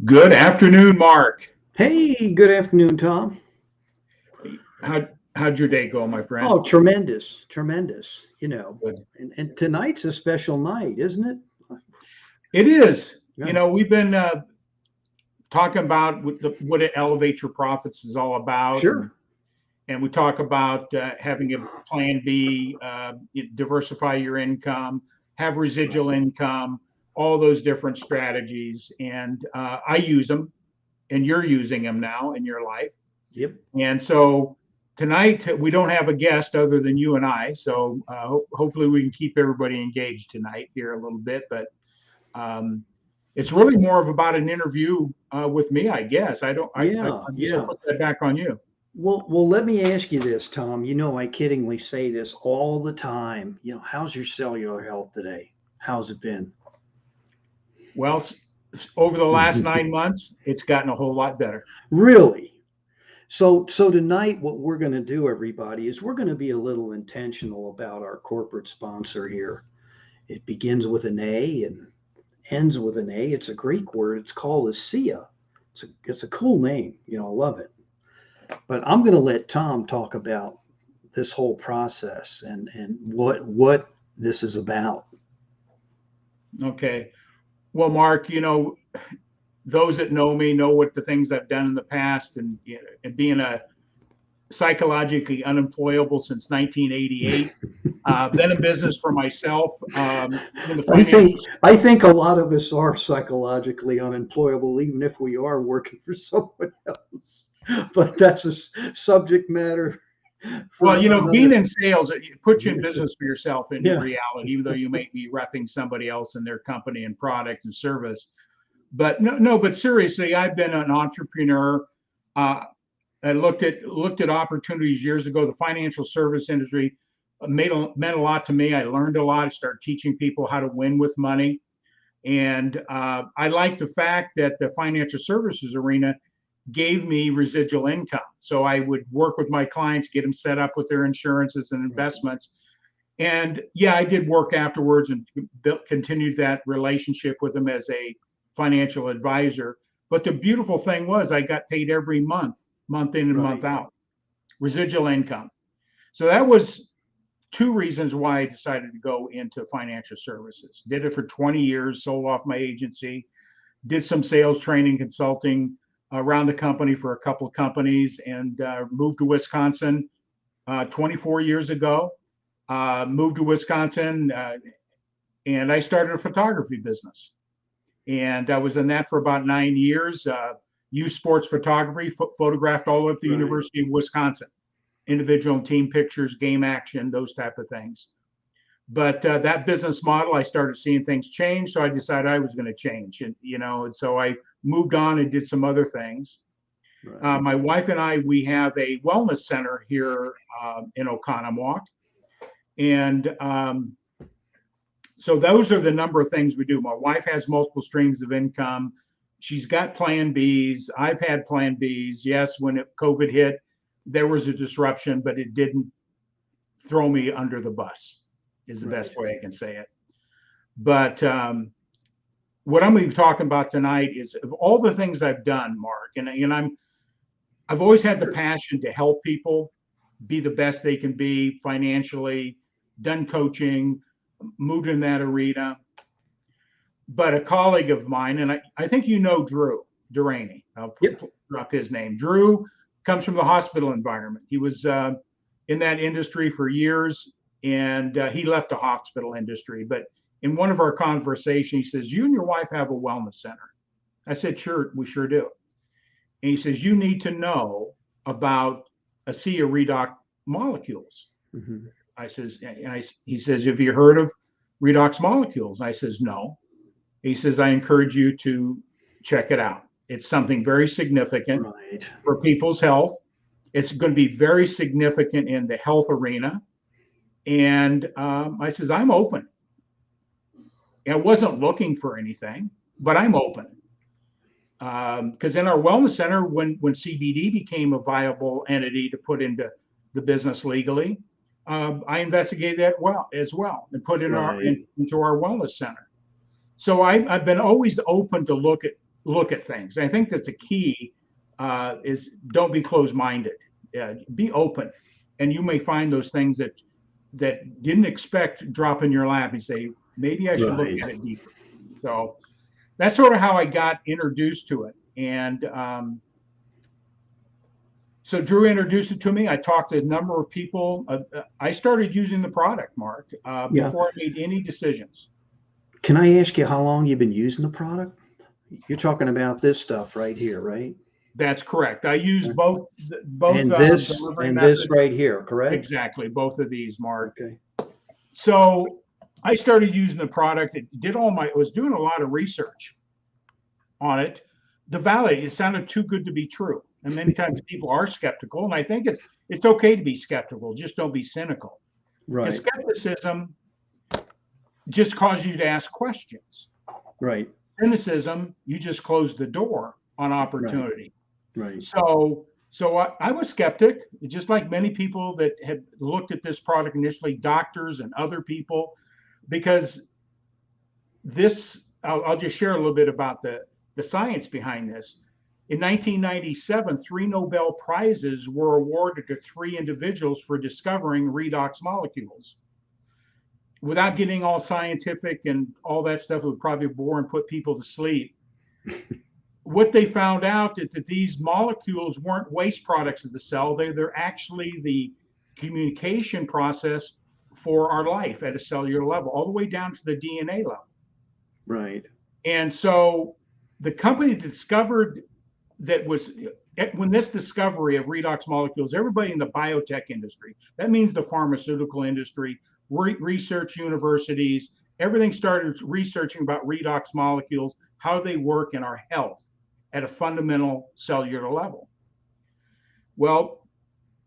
Good afternoon, Mark. Hey, good afternoon, Tom. How'd your day go, my friend? Oh, tremendous, tremendous. Good. And tonight's a special night, isn't it? It is. Yeah, We've been talking about what it Elevate Your Profits is all about, and sure. we talk about having a plan B, diversify your income, have residual Right. income, all those different strategies, and I use them, and you're using them now in your life. Yep. And so tonight we don't have a guest other than you and I. So hopefully we can keep everybody engaged tonight here a little bit. But um, it's really more of about an interview with me, I guess. I don't. Yeah, I'm just gonna yeah. put that back on you. Well, let me ask you this, Tom. I kiddingly say this all the time. How's your cellular health today? How's it been? Well, over the last 9 months, it's gotten a whole lot better. Really? So tonight, what we're going to do, everybody, is we're going to be a little intentional about our corporate sponsor here. It begins with an A and ends with an A. It's a Greek word. It's called ASEA. It's a cool name. I love it. But I'm going to let Tom talk about this whole process and what this is about. Okay. Well, Mark, those that know me know what the things I've done in the past, and and being a psychologically unemployable since 1988. Been in business for myself in the I financial. think I think a lot of us are psychologically unemployable, even if we are working for someone else. But that's a subject matter Well, for being another. in sales, it puts you in business for yourself in Yeah. reality, even though you may be repping somebody else and their company and product and service. But no, but seriously, I've been an entrepreneur. Uh, I looked at opportunities years ago. The financial service industry meant a lot to me. I learned a lot. I started teaching people how to win with money. And I like the fact that the financial services arena gave me residual income. So I would work with my clients, get them set up with their insurances and Right. investments. And yeah, I did work afterwards and continued that relationship with them as a financial advisor. But the beautiful thing was I got paid every month in and month Right. out, residual income. So that was two reasons why I decided to go into financial services. Did it for 20 years, sold off my agency, did some sales training, consulting around the company for a couple of companies, and moved to Wisconsin 24 years ago. Moved to Wisconsin, and I started a photography business. And I was in that for about 9 years. Youth sports photography, photographed all over the Right. University of Wisconsin, individual and team pictures, game action, those type of things. But that business model, I started seeing things change, so I decided I was going to change, and so I moved on and did some other things. Right. My wife and I, we have a wellness center here in Oconomowoc, and so those are the number of things we do. My wife has multiple streams of income. She's got plan Bs. I've had plan Bs. Yes, when COVID hit, there was a disruption, but it didn't throw me under the bus, is the Right. best way I can say it. But what I'm going to be talking about tonight is of all the things I've done, Mark, and I've always had the Sure. passion to help people be the best they can be financially, done coaching, moved in that arena. But a colleague of mine, and I think you know Drew Duraney, I'll Yep. drop his name. Drew comes from the hospital environment. He was in that industry for years, and he left the hospital industry. But in one of our conversations, he says, "You and your wife have a wellness center." I said, "Sure, we sure do." And he says, "You need to know about ASEA Redox molecules." Hmm. He says, "Have you heard of Redox molecules?" I says, "No." He says, "I encourage you to check it out. It's something very significant Right. for people's health. It's going to be very significant in the health arena." And I says, "I'm open." I wasn't looking for anything, but I'm open. Because in our wellness center, when CBD became a viable entity to put into the business legally, I investigated that as well and put Right. into our wellness center. So I've been always open to look at look at things. I think that's a key, is don't be closed-minded. Be open, and you may find those things that didn't expect drop in your lap and say, maybe I should look Right. at it deeper. So that's sort of how I got introduced to it. And so Drew introduced it to me. I talked to a number of people. I started using the product, Mark, Yeah. before I made any decisions. Can I ask you how long you've been using the product? You're talking about this stuff right here, right? That's correct. I use Okay. both delivery And this methods. right here, correct? Exactly, both of these, Mark. Okay. So I started using the product. It did was doing a lot of research on it. The value, it sounded too good to be true. And many times people are skeptical, and I think it's okay to be skeptical. Just don't be cynical. Because Right. skepticism just causes you to ask questions. Right. Cynicism, you just close the door on opportunity. Right. So I was skeptic, just like many people that had looked at this product initially, doctors and other people, because I'll just share a little bit about the science behind this. In 1997, 3 Nobel Prizes were awarded to 3 individuals for discovering redox molecules. Without getting all scientific and all that stuff, it would probably bore and put people to sleep. What they found out is that these molecules weren't waste products of the cell. They're actually the communication process for our life at a cellular level, all the way down to the DNA level. Right. And so the company discovered that was, when this discovery of redox molecules, everybody in the biotech industry, that means the pharmaceutical industry, research universities, everything started researching about redox molecules, how they work in our health at a fundamental cellular level. Well,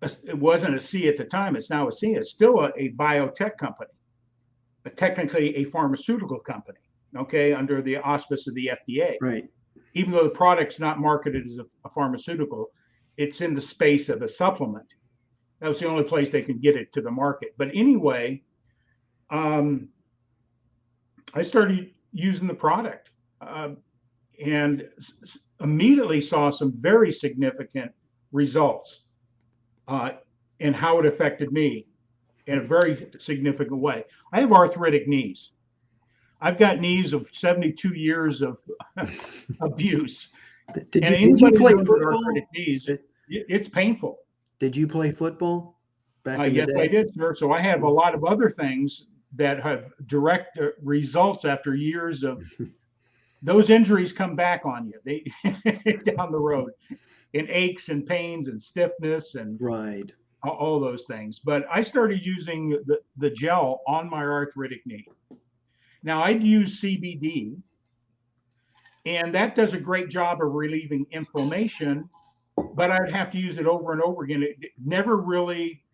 it wasn't a C at the time. It's now a C. It's still a biotech company, but technically a pharmaceutical company, okay, under the auspice of the FDA. Right. Even though the product's not marketed as a pharmaceutical, it's in the space of a supplement. That was the only place they could get it to the market. But anyway, I started using the product and immediately saw some very significant results in how it affected me in a very significant way. I have arthritic knees. I've got knees of 72 years of abuse. Did you play football? Knees, it's painful. Did you play football back in the Yes, day? I did, sir. So I have a lot of other things that have direct results after years of those injuries come back on you. They down the road in aches and pains and stiffness and Right. all those things. But I started using the gel on my arthritic knee. Now I'd use CBD, and that does a great job of relieving inflammation, but I'd have to use it over and over again. It never really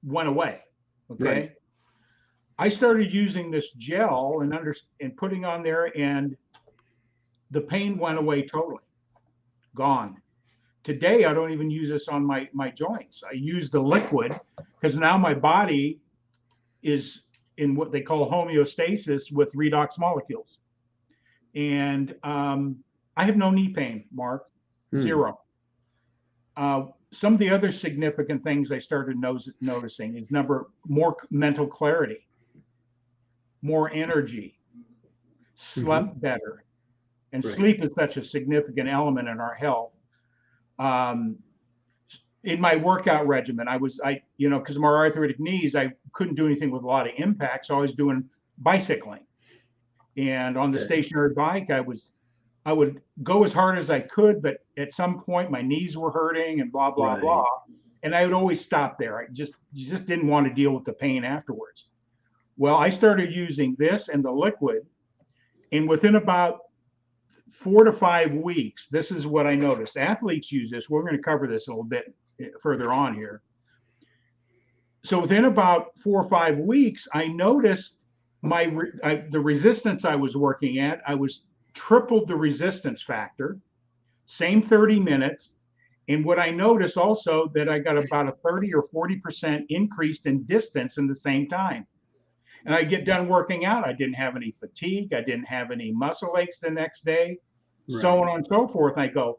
went away. Okay. Right. I started using this gel and putting on there, and the pain went away totally, gone. Today, I don't even use this on my joints. I use the liquid because now my body is in what they call homeostasis with redox molecules. And I have no knee pain, Mark, zero. Some of the other significant things I started noticing is more mental clarity, more energy, slept better. And sleep is such a significant element in our health. In my workout regimen, because of my arthritic knees, I couldn't do anything with a lot of impact. So I was doing bicycling. And on the stationary bike, I would go as hard as I could, but at some point my knees were hurting and blah, blah, blah. And I would always stop there. I just didn't want to deal with the pain afterwards. Well, I started using this and the liquid, and within about 4 to 5 weeks, this is what I noticed. Athletes use this. We're going to cover this a little bit further on here. So within about 4 or 5 weeks, I noticed the resistance I was working at. I was tripled the resistance factor, same 30 minutes. And what I noticed also that I got about a 30 or 40% increase in distance in the same time. And I get done working out. I didn't have any fatigue. I didn't have any muscle aches the next day. so on and so forth. I go,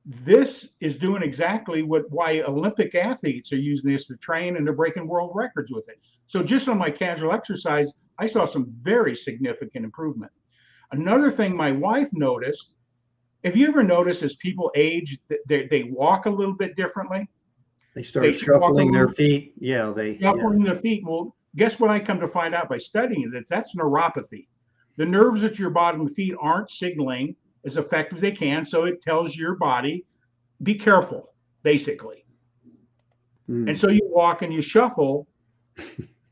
this is doing exactly why Olympic athletes are using this to train, and they're breaking world records with it. So just on my casual exercise, I saw some very significant improvement. Another thing my wife noticed, have you ever noticed as people age, they walk a little bit differently? They start shuffling their feet. Yeah, shuffling their feet. Well, guess what I come to find out by studying it? That's neuropathy. The nerves at your bottom of the feet aren't signaling as effective as they can, so it tells your body, be careful, basically. And so you walk and you shuffle.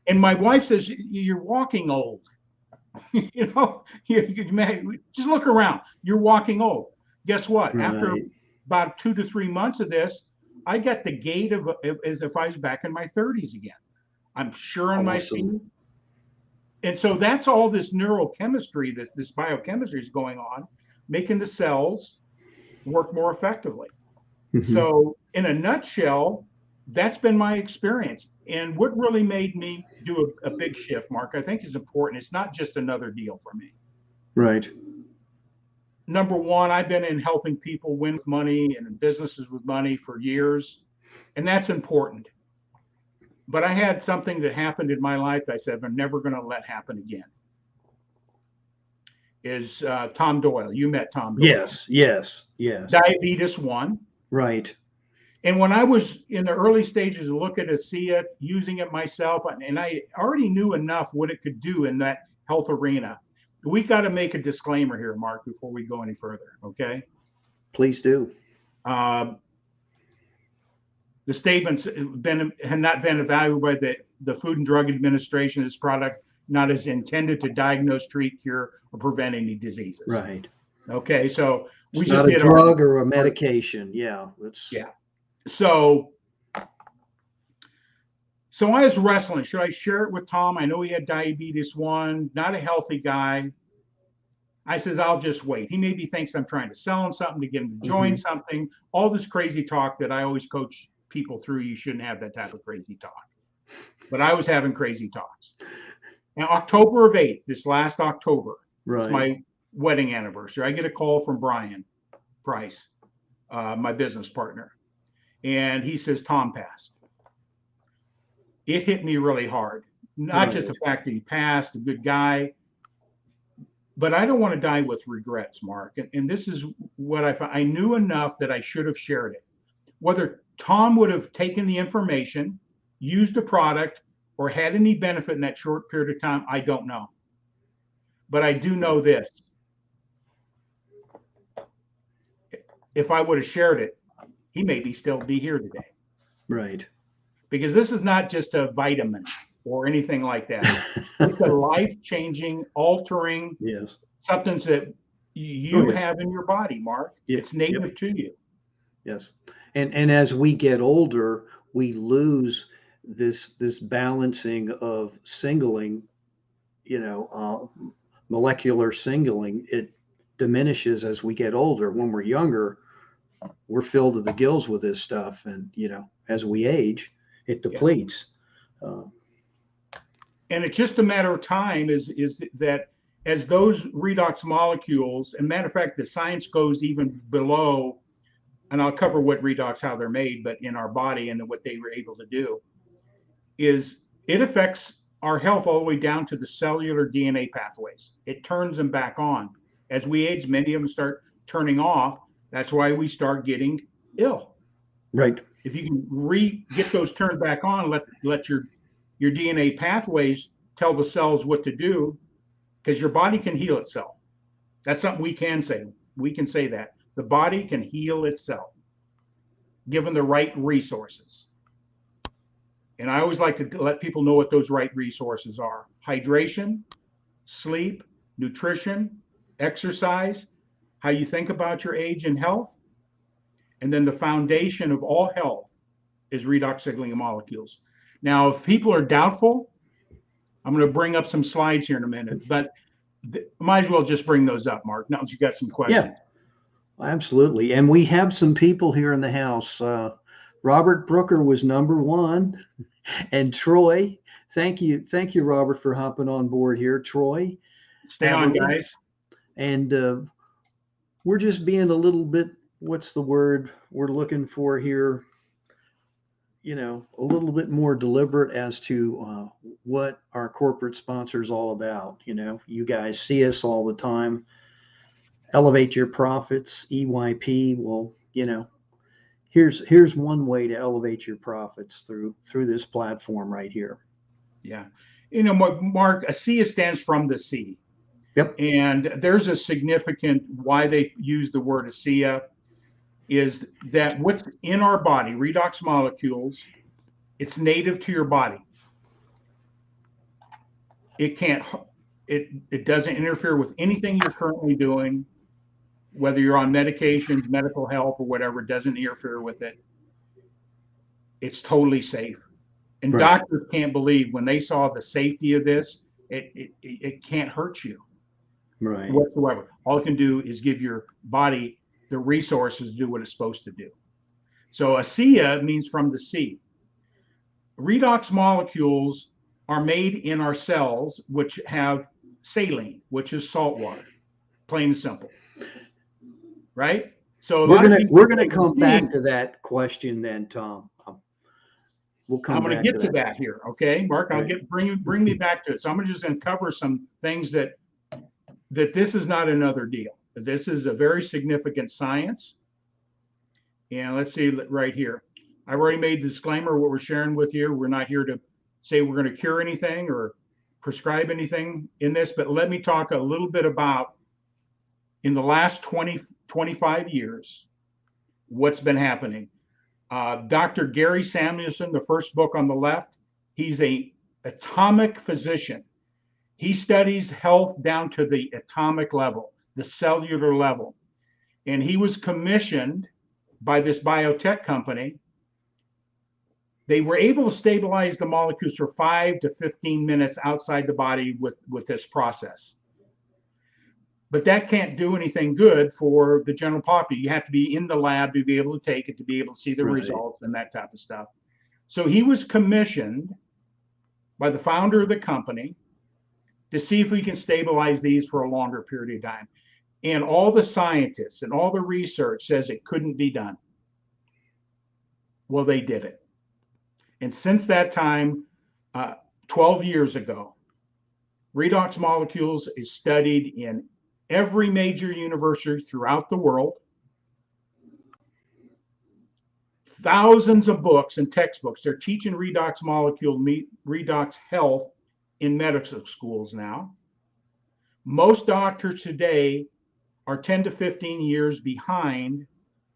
And my wife says, you're walking old. You know, just look around. You're walking old. Guess what? Right. After about 2 to 3 months of this, I got the gait of as if I was back in my 30s again. I'm sure on my feet. And so that's all this neurochemistry, this biochemistry is going on, making the cells work more effectively. So in a nutshell, that's been my experience. And what really made me do a big shift, Mark, I think is important. It's not just another deal for me. Right. Number one, I've been in helping people win with money and in businesses with money for years, and that's important. But I had something that happened in my life that I said I'm never going to let happen again. Is Tom Doyle. You met Tom Doyle. Yes. Diabetes 1. Right. And when I was in the early stages of looking to see it, using it myself, and I already knew enough what it could do in that health arena. We got to make a disclaimer here, Mark, before we go any further, okay? Please do. The statements had not been evaluated by the Food and Drug Administration. This product not as intended to diagnose, treat, cure, or prevent any diseases. Right. Okay, so we it's just not a drug or a medication. Yeah. Yeah. So I was wrestling. Should I share it with Tom? I know he had diabetes 1, not a healthy guy. I said, I'll just wait. He maybe thinks I'm trying to sell him something to get him to join something. All this crazy talk that I always coach people through. You shouldn't have that type of crazy talk. But I was having crazy talks. Now, October of 8th, this last October, it's my wedding anniversary. I get a call from Brian Price, my business partner. And he says, Tom passed. It hit me really hard. Not just the fact that he passed, a good guy, but I don't want to die with regrets, Mark. And this is what I found. I knew enough that I should have shared it. Whether Tom would have taken the information, used the product, or had any benefit in that short period of time, I don't know. But I do know this. If I would have shared it, he may still be here today. Right. Because this is not just a vitamin or anything like that. It's a life-changing, altering substance that you have in your body, Mark. It's native to you. Yes. And as we get older, we lose this balancing of singling, molecular singling. It diminishes as we get older. When we're younger, we're filled to the gills with this stuff, and as we age, it depletes. And it's just a matter of time is that as those redox molecules, and matter of fact, the science goes even below, and I'll cover what redox, how they're made, but in our body and what they were able to do, is it affects our health all the way down to the cellular DNA pathways. It turns them back on. As we age, many of them start turning off. That's why we start getting ill. Right. If you can get those turned back on, let your DNA pathways tell the cells what to do, because your body can heal itself. That's something we can say. We can say that. The body can heal itself, given the right resources. And I always like to let people know what those right resources are. Hydration, sleep, nutrition, exercise, how you think about your age and health. And then the foundation of all health is redox signaling molecules. Now, if people are doubtful, I'm going to bring up some slides here in a minute, but might as well just bring those up, Mark, now that you got some questions. Yeah, absolutely. And we have some people here in the house. Robert Brooker was number 1. And Troy, thank you, Robert, for hopping on board here. Troy, stay on, guys. And we're just being a little bit, what's the word we're looking for here? A little bit more deliberate as to what our corporate sponsor is all about. You guys see us all the time. Elevate your profits, EYP. Well, here's one way to elevate your profits through this platform right here. Yeah. Mark, ASEA stands from the sea. Yep. And there's a significant why they use the word ASEA is that what's in our body, redox molecules, it's native to your body. It can't, it doesn't interfere with anything you're currently doing, whether you're on medications, medical help, or whatever, it doesn't interfere with it. It's totally safe. And Right. doctors can't believe when they saw the safety of this, it can't hurt you Right. whatsoever. All it can do is give your body the resources to do what it's supposed to do. So ASEA means from the sea. Redox molecules are made in our cells, which have saline, which is salt water, plain and simple. Right? So we're gonna come back to that question then, Tom. We'll come I'm going back to get to that here, okay, Mark? I'll Right. bring me back to it. So I'm just going to cover some things that this is not another deal. This is a very significant science. And let's see right here. I've already made the disclaimer what we're sharing with you. We're not here to say we're going to cure anything or prescribe anything in this, but let me talk a little bit about in the last 25 years, what's been happening. Dr. Gary Samuelson, the first book on the left, he's a atomic physician. He studies health down to the atomic level, the cellular level. And he was commissioned by this biotech company. They were able to stabilize the molecules for 5 to 15 minutes outside the body with this process. But that can't do anything good for the general population. You have to be in the lab to be able to take it, to be able to see the results and that type of stuff. So he was commissioned by the founder of the company to see if we can stabilize these for a longer period of time. And all the scientists and all the research says it couldn't be done. Well, they did it. And since that time, 12 years ago, redox molecules is studied in every major university throughout the world. Thousands of books and textbooks. They're teaching redox redox health in medical schools now. Most doctors today are 10 to 15 years behind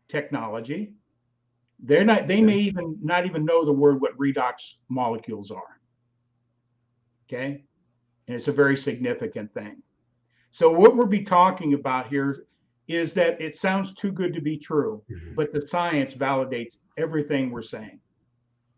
technology. They may even not even know the word what redox molecules are. Okay? And it's a very significant thing. So what we'll be talking about here is that it sounds too good to be true, but the science validates everything we're saying.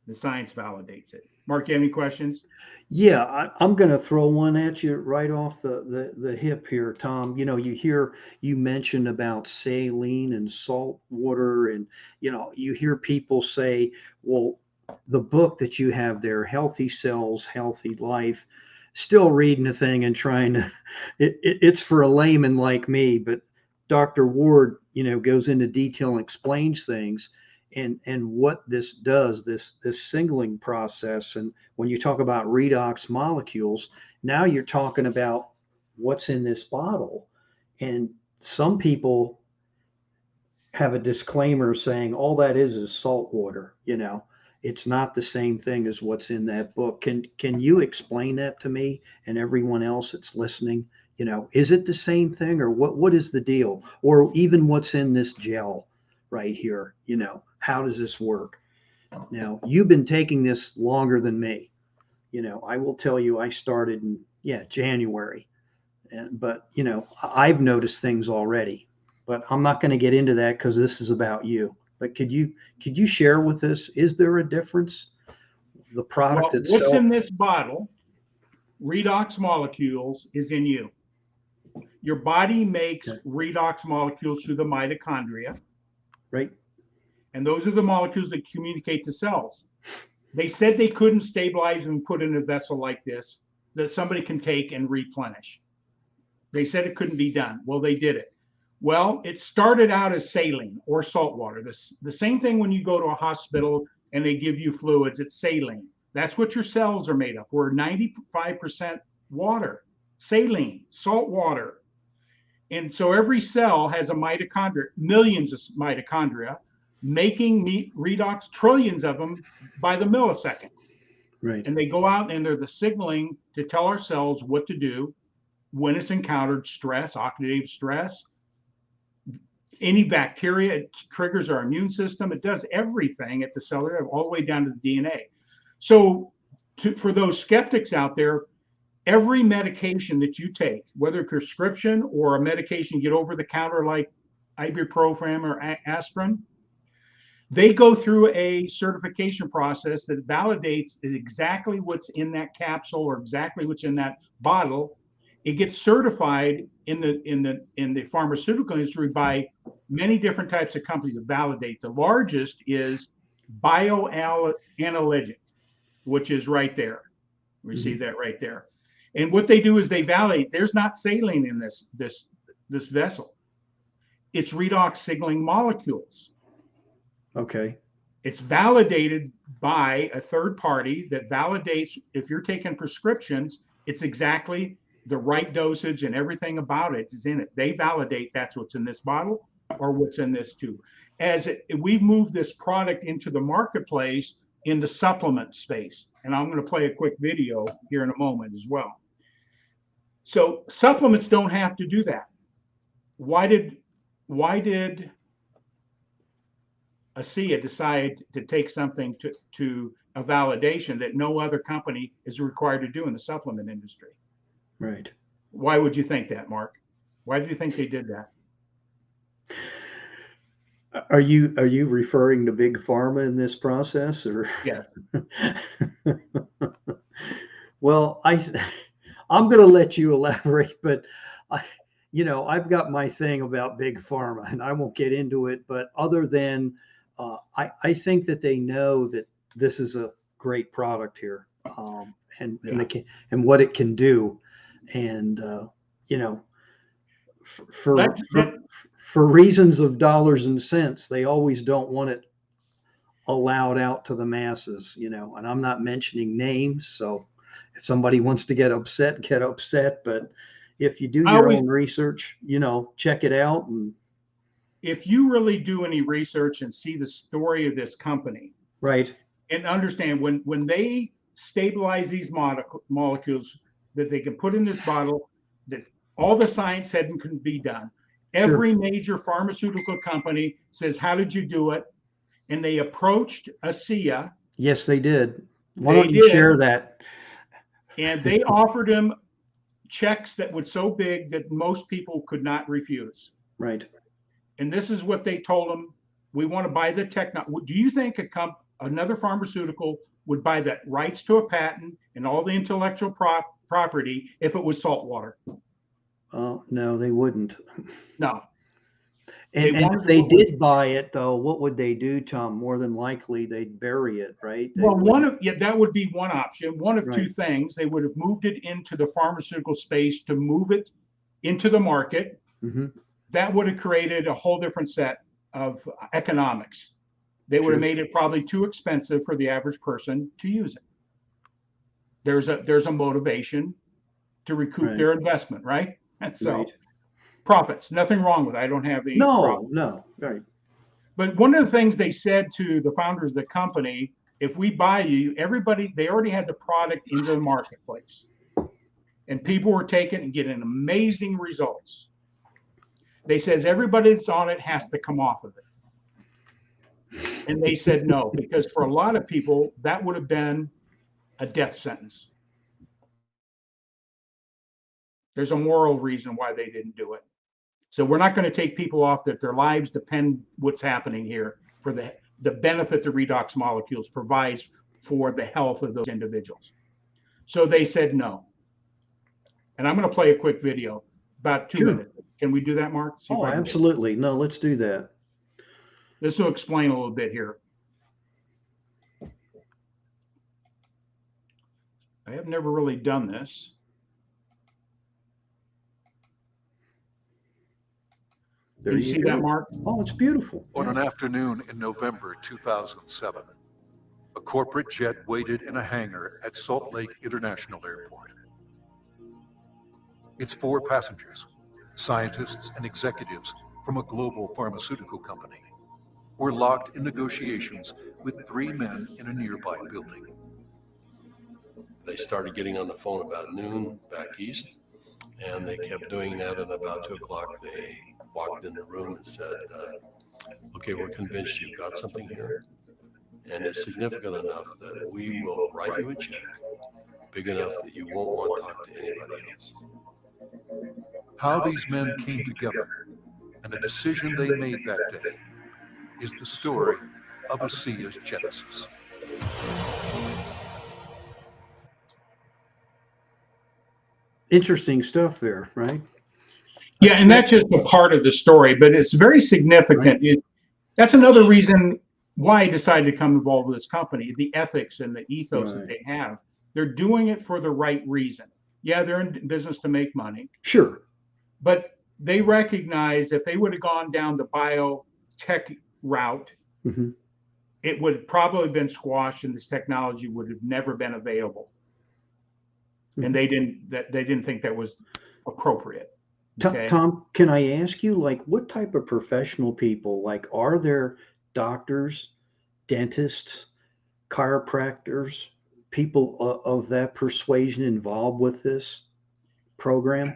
The science validates it. Mark, you have any questions? Yeah, I'm going to throw one at you right off the hip here, Tom. You mentioned about saline and salt water, and you hear people say, well, the book that you have there, Healthy Cells, Healthy Life, still reading the thing and trying to, it's for a layman like me, but Dr. Ward, goes into detail and explains things and what this does, this singling process. And when you talk about redox molecules, now you're talking about what's in this bottle. And some people have a disclaimer saying all that is salt water, It's not the same thing as what's in that book. Can you explain that to me and everyone else that's listening? Is it the same thing, or what is the deal? Or even what's in this gel right here? How does this work? Now, you've been taking this longer than me. I will tell you, I started in January, but I've noticed things already. But I'm not going to get into that because this is about you. But could you share with us? Is there a difference? The product itself. What's in this bottle? Redox molecules is in you. Your body makes redox molecules through the mitochondria. Right. And those are the molecules that communicate to cells. They said they couldn't stabilize and put in a vessel like this that somebody can take and replenish. They said it couldn't be done. Well, they did it. Well, it started out as saline or salt water. The same thing when you go to a hospital and they give you fluids, it's saline. That's what your cells are made of. We're 95% water, saline, salt water. And so every cell has a mitochondria, millions of mitochondria, making redox, trillions of them by the millisecond. Right. And they go out and they're the signaling to tell our cells what to do when it's encountered stress, oxidative stress, any bacteria. It triggers our immune system. It does everything at the cellular, all the way down to the DNA. So for those skeptics out there, every medication that you take, whether prescription or a medication you get over the counter like ibuprofen or aspirin, they go through a certification process that validates exactly what's in that capsule or exactly what's in that bottle. It gets certified in the pharmaceutical industry by many different types of companies to validate. The largest is bioanalytic, which is right there. We see that right there. And what they do is they validate. There's not saline in this vessel. It's redox signaling molecules. Okay. It's validated by a third party that validates if you're taking prescriptions, it's exactly the right dosage and everything about it is in it. They validate that's what's in this bottle or what's in this tube. We've moved this product into the marketplace in the supplement space. And I'm going to play a quick video here in a moment as well. So supplements don't have to do that. Why did ASEA decide to take something to a validation that no other company is required to do in the supplement industry? Right. Why would you think that, Mark? Why do you think they did that? Are you referring to big pharma in this process, or? Yeah. Well, I'm going to let you elaborate, but I've got my thing about big pharma, and I won't get into it. But other than I think that they know that this is a great product here, and what it can do, and for reasons of dollars and cents, they always don't want it allowed out to the masses, and I'm not mentioning names. So if somebody wants to get upset, but if you do your own research, check it out. And if you really do any research and see the story of this company, right, and understand when they stabilize these molecules that they can put in this bottle, that all the science said can be done. Every major pharmaceutical company says, how did you do it? And they approached ASEA. Yes, they did. Why don't you share that? And they offered him checks that were so big that most people could not refuse. Right. And this is what they told him: we want to buy the technology. Do you think another pharmaceutical would buy the rights to a patent and all the intellectual property if it was salt water? Oh, no, they wouldn't. No. And if they did buy it, though, what would they do, Tom? More than likely, they'd bury it, right? Well, that would be one option. One of two things. They would have moved it into the pharmaceutical space to move it into the market. Mm-hmm. That would have created a whole different set of economics. They would have made it probably too expensive for the average person to use it. There's a motivation to recoup their investment, right? And so profits, nothing wrong with it. I don't have any problem. No, right. But one of the things they said to the founders of the company, if we buy you, they already had the product into the marketplace. And people were taking and getting amazing results. They says everybody that's on it has to come off of it. And they said no, because for a lot of people, that would have been a death sentence. There's a moral reason why they didn't do it. So we're not going to take people off that their lives depend what's happening here for the benefit the redox molecules provides for the health of those individuals. So they said no. And I'm going to play a quick video, about 2 minutes. Can we do that, Mark? Absolutely. No, let's do that. This will explain a little bit here. I have never really done this. There Can you see that, Mark? Oh, it's beautiful. On an afternoon in November 2007, a corporate jet waited in a hangar at Salt Lake International Airport. Its 4 passengers, scientists and executives from a global pharmaceutical company, were locked in negotiations with 3 men in a nearby building. They started getting on the phone about noon back east, and they kept doing that. And about 2 o'clock, they walked in the room and said, okay, we're convinced you've got something here, and it's significant enough that we will write you a check big enough that you won't want to talk to anybody else. How these men came together and the decision they made that day is the story of ASEA's genesis. Interesting stuff there, right? Yeah, and that's just a part of the story, but it's very significant. That's another reason why I decided to come involved with this company, the ethics and the ethos that they have. They're doing it for the right reason. Yeah, they're in business to make money. Sure. But they recognize if they would have gone down the biotech route, it would have probably been squashed and this technology would have never been available. And they didn't think that was appropriate. Okay? Tom, can I ask you, like, what type of professional people, like, are there doctors, dentists, chiropractors, people of that persuasion involved with this program?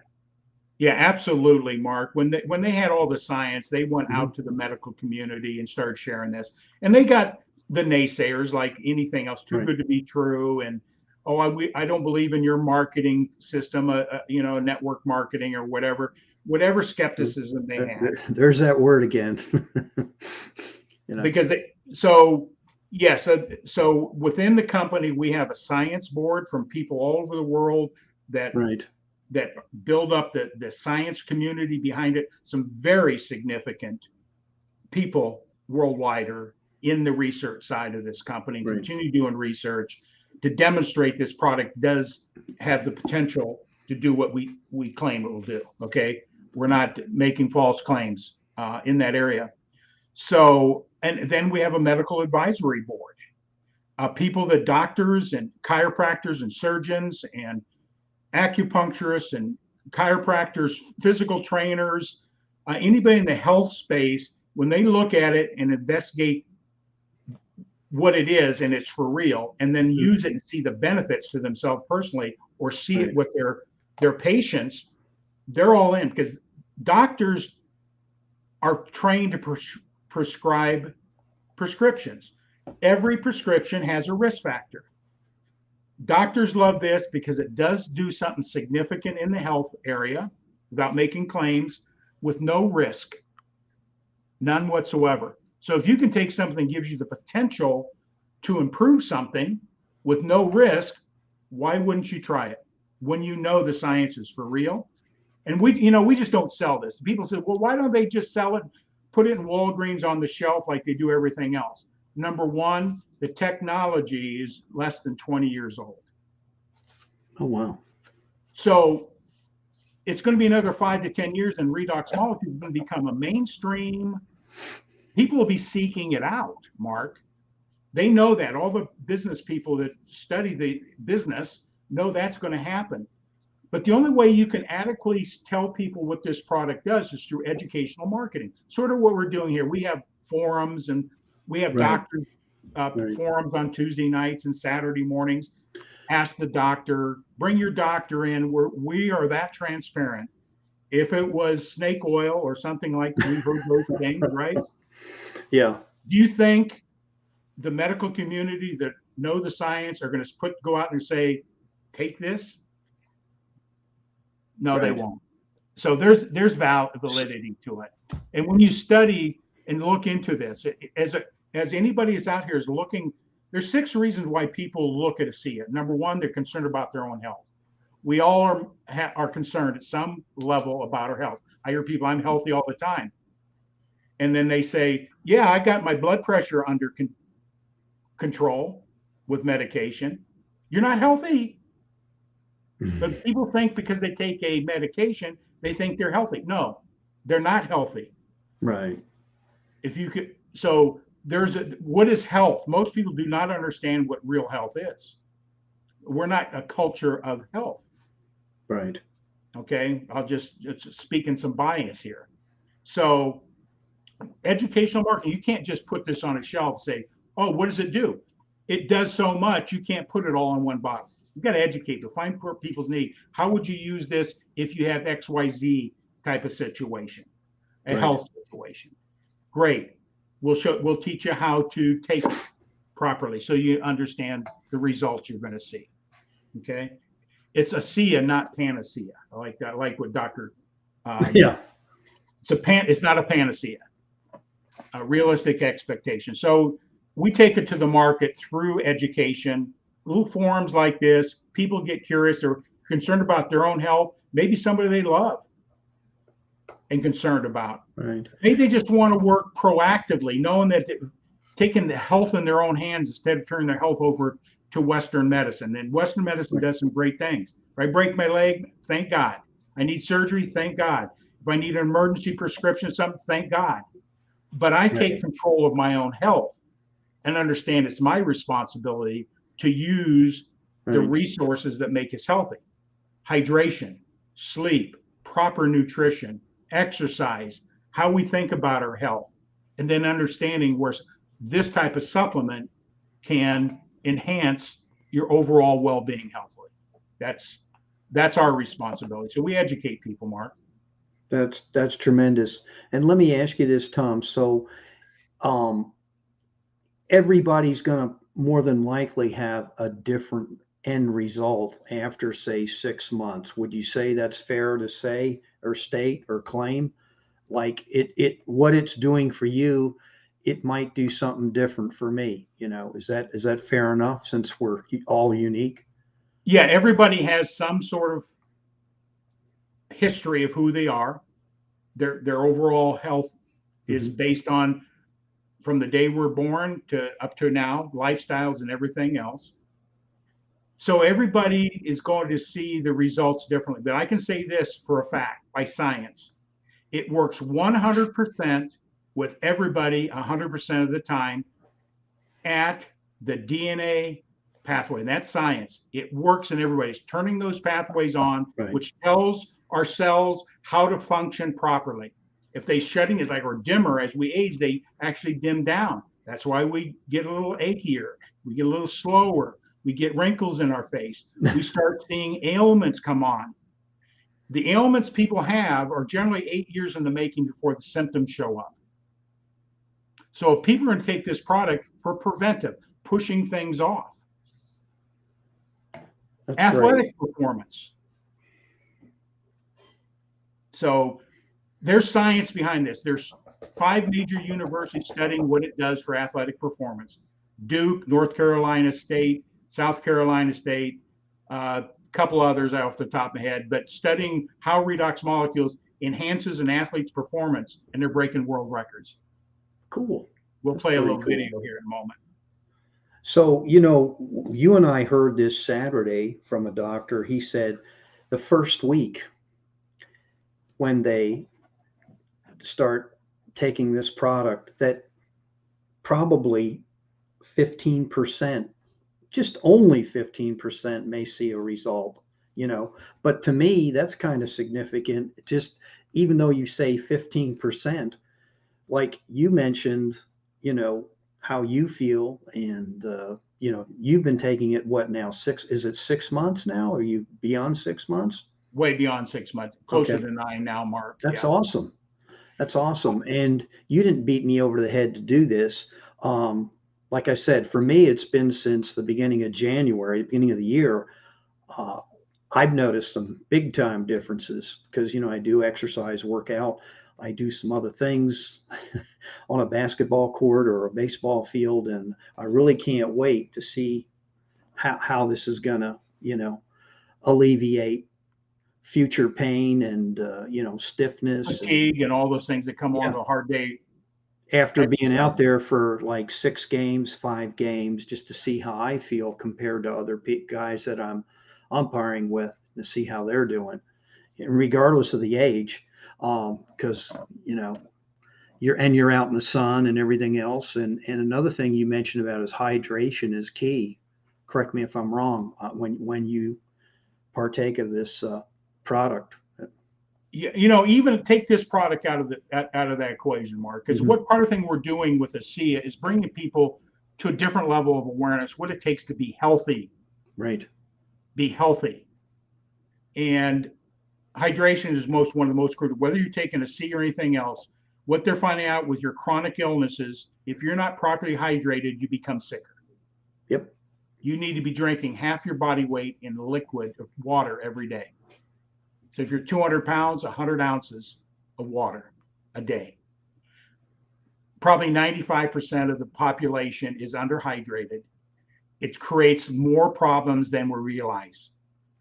Yeah, absolutely, Mark. When they had all the science, they went out to the medical community and started sharing this. And they got the naysayers, like anything else, too good to be true. And I don't believe in your marketing system, network marketing or whatever skepticism they had. There's that word again. Because so within the company, we have a science board from people all over the world that build up the science community behind it. Some very significant people worldwide are in the research side of this company, continue doing research to demonstrate this product does have the potential to do what we claim it will do. Okay, we're not making false claims in that area. So, and then we have a medical advisory board, people that doctors and chiropractors and surgeons and acupuncturists and chiropractors, physical trainers, anybody in the health space, when they look at it and investigate what it is and it's for real, and then use it and see the benefits to themselves personally or see it with their patients, they're all in, because doctors are trained to prescribe prescriptions. Every prescription has a risk factor. Doctors love this because it does do something significant in the health area without making claims, with no risk, none whatsoever. So if you can take something that gives you the potential to improve something with no risk, why wouldn't you try it when you know the science is for real? And we just don't sell this. People say, well, why don't they just sell it, put it in Walgreens on the shelf like they do everything else? Number one, the technology is less than 20 years old. Oh, wow. So it's going to be another 5 to 10 years, and Redox molecule is going to become a mainstream. People will be seeking it out, Mark. They know that. All the business people that study the business know that's going to happen. But the only way you can adequately tell people what this product does is through educational marketing. Sort of what we're doing here. We have forums and we have doctor forums on Tuesday nights and Saturday mornings. Ask the doctor, bring your doctor in. We are that transparent. If it was snake oil or something like we heard those things, right? Yeah. Do you think the medical community that know the science are going to go out and say, take this? No, they won't. So there's validity to it. And when you study and look into this, as anybody is out here is looking, there's 6 reasons why people look at ASEA. Number one, they're concerned about their own health. We all are concerned at some level about our health. I hear people, I'm healthy all the time. And then they say, yeah, I got my blood pressure under control with medication. You're not healthy. But people think because they take a medication, they think they're healthy. No, they're not healthy. Right. If you could, so what is health? Most people do not understand what real health is. We're not a culture of health. Right. Okay. I'll just speak in some bias here. So educational marketing, you can't just put this on a shelf and say, oh, what does it do? It does so much, you can't put it all in one bottle. You got to educate, to find people's need. How would you use this if you have XYZ type of situation, a Right. health situation? Great. We'll teach you how to take it properly so you understand the results you're going to see. Okay. It's a SIA, not panacea. I like that. I like what Dr. Yeah. It's not a panacea. A realistic expectation. So we take it to the market through education, little forums like this. People get curious. They're concerned about their own health. Maybe somebody they love and concerned about. Right. Maybe they just want to work proactively, knowing that taking the health in their own hands instead of turning their health over to Western medicine. And Western medicine does some great things. If I break my leg, thank God. I need surgery, thank God. If I need an emergency prescription, something, thank God. But I take control of my own health and understand it's my responsibility to use the resources that make us healthy. Hydration, sleep, proper nutrition, exercise, how we think about our health, and then understanding where this type of supplement can enhance your overall well-being healthily. That's our responsibility. So we educate people, Mark. That's tremendous. And let me ask you this, Tom. So, everybody's going to more than likely have a different end result after, say, 6 months. Would you say that's fair to say or state or claim? Like what it's doing for you, it might do something different for me. Is that fair enough since we're all unique? Yeah, everybody has some sort of history of who they are. Their overall health is based on from the day we're born to up to now, lifestyles and everything else. So everybody is going to see the results differently. But I can say this for a fact by science. It works 100% with everybody 100% of the time at the DNA pathway. And that's science. It works in everybody. It's turning those pathways on, which tells our cells how to function properly. If they shutting it like or dimmer as we age, they actually dim down. That's why we get a little achier. We get a little slower. We get wrinkles in our face. We start seeing ailments come on. The ailments people have are generally 8 years in the making before the symptoms show up. So people are going to take this product for preventive, pushing things off. That's athletic great. Performance. So there's science behind this. There's 5 major universities studying what it does for athletic performance. Duke, North Carolina State, South Carolina State, a couple others off the top of my head, but studying how redox molecules enhances an athlete's performance, and they're breaking world records. Cool. We'll play a little video here in a moment. So, you and I heard this Saturday from a doctor. He said the first week when they start taking this product that probably 15%, just only 15% may see a result, but to me, that's kind of significant. Just even though you say 15%, like you mentioned, how you feel and, you've been taking it, what now, is it 6 months now? Are you beyond 6 months? Way beyond 6 months, closer to 9 now, Mark. That's awesome. That's awesome. And you didn't beat me over the head to do this. Like I said, for me, it's been since the beginning of January, beginning of the year. I've noticed some big time differences because, I do exercise, work out. I do some other things on a basketball court or a baseball field. And I really can't wait to see how this is going to, alleviate future pain and, stiffness. Fatigue and all those things that come on a hard day. After being out there for like 6 games, 5 games, just to see how I feel compared to other guys that I'm umpiring with, to see how they're doing, and regardless of the age, because you're out in the sun and everything else. And another thing you mentioned about is hydration is key. Correct me if I'm wrong. When you partake of this product. You know, even take this product out of that equation, Mark, because what part of the thing we're doing with ASEA is bringing people to a different level of awareness, what it takes to be healthy. Right. Be healthy. And hydration is one of the most critical. Whether you're taking ASEA or anything else, what they're finding out with your chronic illnesses, if you're not properly hydrated, you become sicker. Yep. You need to be drinking half your body weight in liquid of water every day. So if you're 200 pounds, 100 ounces of water a day. Probably 95% of the population is underhydrated. It creates more problems than we realize.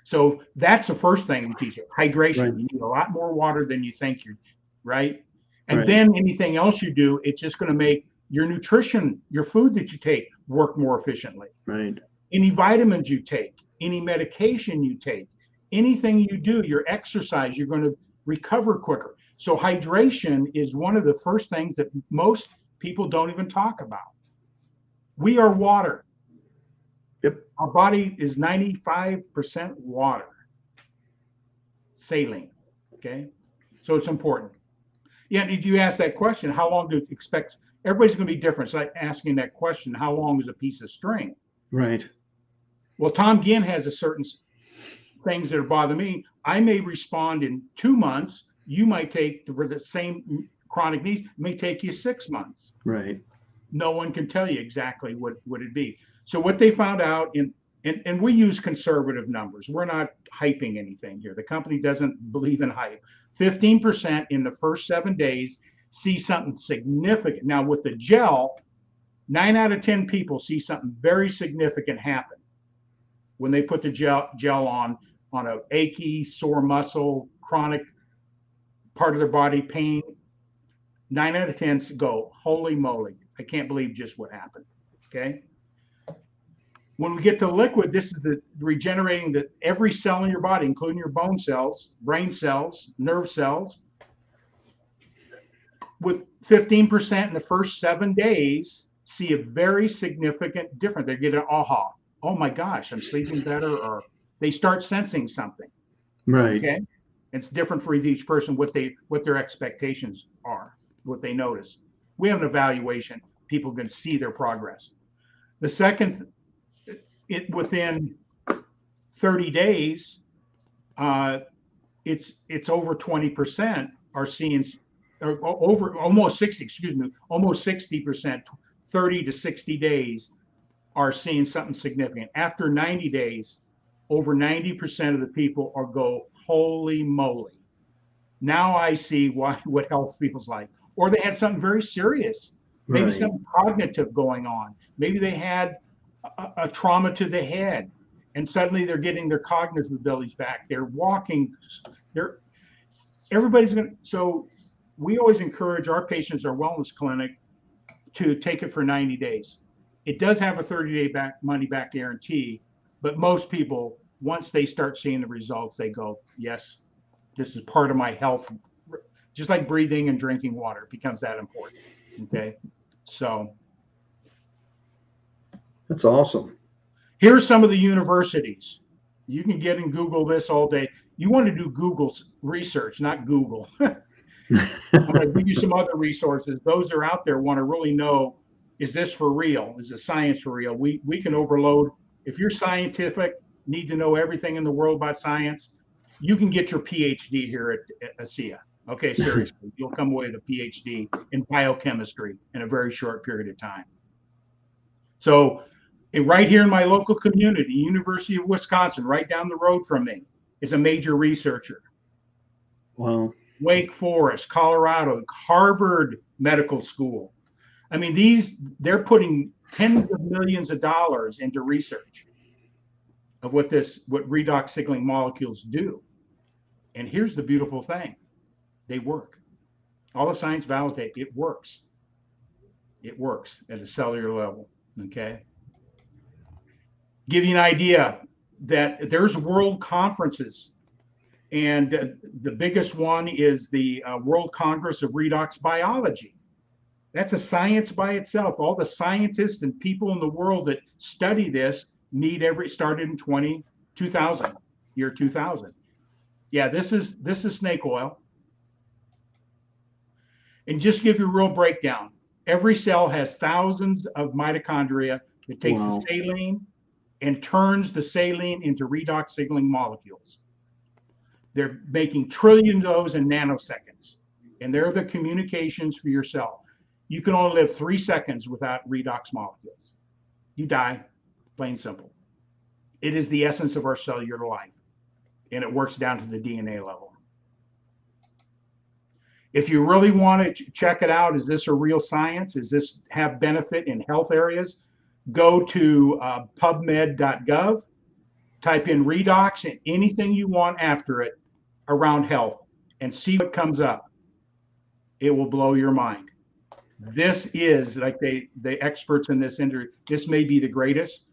So that's the first thing we teach you. Hydration. Right. You need a lot more water than you think you're, right? And then anything else you do, it's just going to make your nutrition, your food that you take, work more efficiently. Right. Any vitamins you take, any medication you take, anything you do, your exercise, you're going to recover quicker. So hydration is one of the first things that most people don't even talk about. We are water. Yep. Our body is 95% water, saline. Okay. So it's important. Yeah. Did you ask that question? How long do you expect? Everybody's going to be different. So like asking that question, how long is a piece of string? Right. Well, Tom Ginn has a certain things that bother me. I may respond in 2 months. You might take for the same chronic needs, it may take you 6 months. Right. No one can tell you exactly what it'd be. So what they found out and we use conservative numbers. We're not hyping anything here. The company doesn't believe in hype. 15% in the first 7 days see something significant. Now with the gel, 9 out of 10 people see something very significant happen when they put the gel on a achy, sore muscle, chronic part of their body pain. 9 out of 10 go, holy moly, I can't believe just what happened. Okay. When we get to liquid, this is the regenerating every cell in your body, including your bone cells, brain cells, nerve cells. With 15% in the first 7 days, see a very significant difference. They get an aha. Oh my gosh, I'm sleeping better, or they start sensing something. Right. Okay. It's different for each person, what their expectations are, what they notice. We have an evaluation. People can see their progress. The second, within 30 days, it's over 20% are seeing, or over almost 60, almost 60%, 30 to 60 days are seeing something significant. After 90 days, over 90% of the people are go, holy moly. Now I see what health feels like. Or they had something very serious, maybe something cognitive going on. Maybe they had a trauma to the head and suddenly they're getting their cognitive abilities back. They're walking, everybody's going to, so we always encourage our patients, our wellness clinic, to take it for 90 days. It does have a 30-day money back guarantee, but most people, once they start seeing the results, they go, yes, this is part of my health. Just like breathing and drinking water, it becomes that important. Okay. So that's awesome. Here's some of the universities. You can get in Google this all day. You want to do Google's research, not Google. I'm going to give you some other resources. Those that are out there want to really know, is this for real? Is the science for real? We can overload. If you're scientific, need to know everything in the world about science, you can get your PhD here at ASEA. Okay, seriously, you'll come away with a PhD in biochemistry in a very short period of time. So right here in my local community, University of Wisconsin, right down the road from me, is a major researcher. Wow. Wake Forest, Colorado, Harvard Medical School. I mean, they're putting tens of millions of dollars into research of what redox signaling molecules do. And here's the beautiful thing. They work. All the science validates it works. It works at a cellular level. Okay. Give you an idea that there's world conferences, and the biggest one is the World Congress of Redox Biology. That's a science by itself. All the scientists and people in the world that study this started in 2000, year 2000. Yeah, this is snake oil. And just give you a real breakdown. Every cell has thousands of mitochondria that takes the saline and turns the saline into redox signaling molecules. They're making trillions of those in nanoseconds, and they're the communications for your cell. You can only live 3 seconds without redox molecules. You die, plain simple. It is the essence of our cellular life, and it works down to the DNA level. If you really want to check it out, is this a real science? Does this have benefit in health areas? Go to pubmed.gov, type in redox and anything you want after it around health and see what comes up. It will blow your mind. This is, like the experts in this industry, this may be the greatest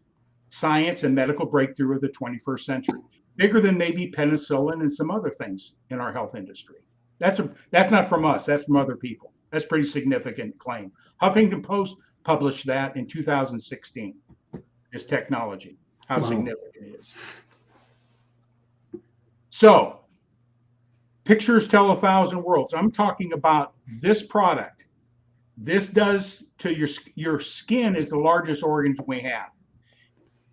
science and medical breakthrough of the 21st century. Bigger than maybe penicillin and some other things in our health industry. That's not from us, that's from other people. That's a pretty significant claim. Huffington Post published that in 2016, this technology, how significant it is. So, pictures tell 1,000 worlds. I'm talking about this product. This does to your skin is the largest organ we have.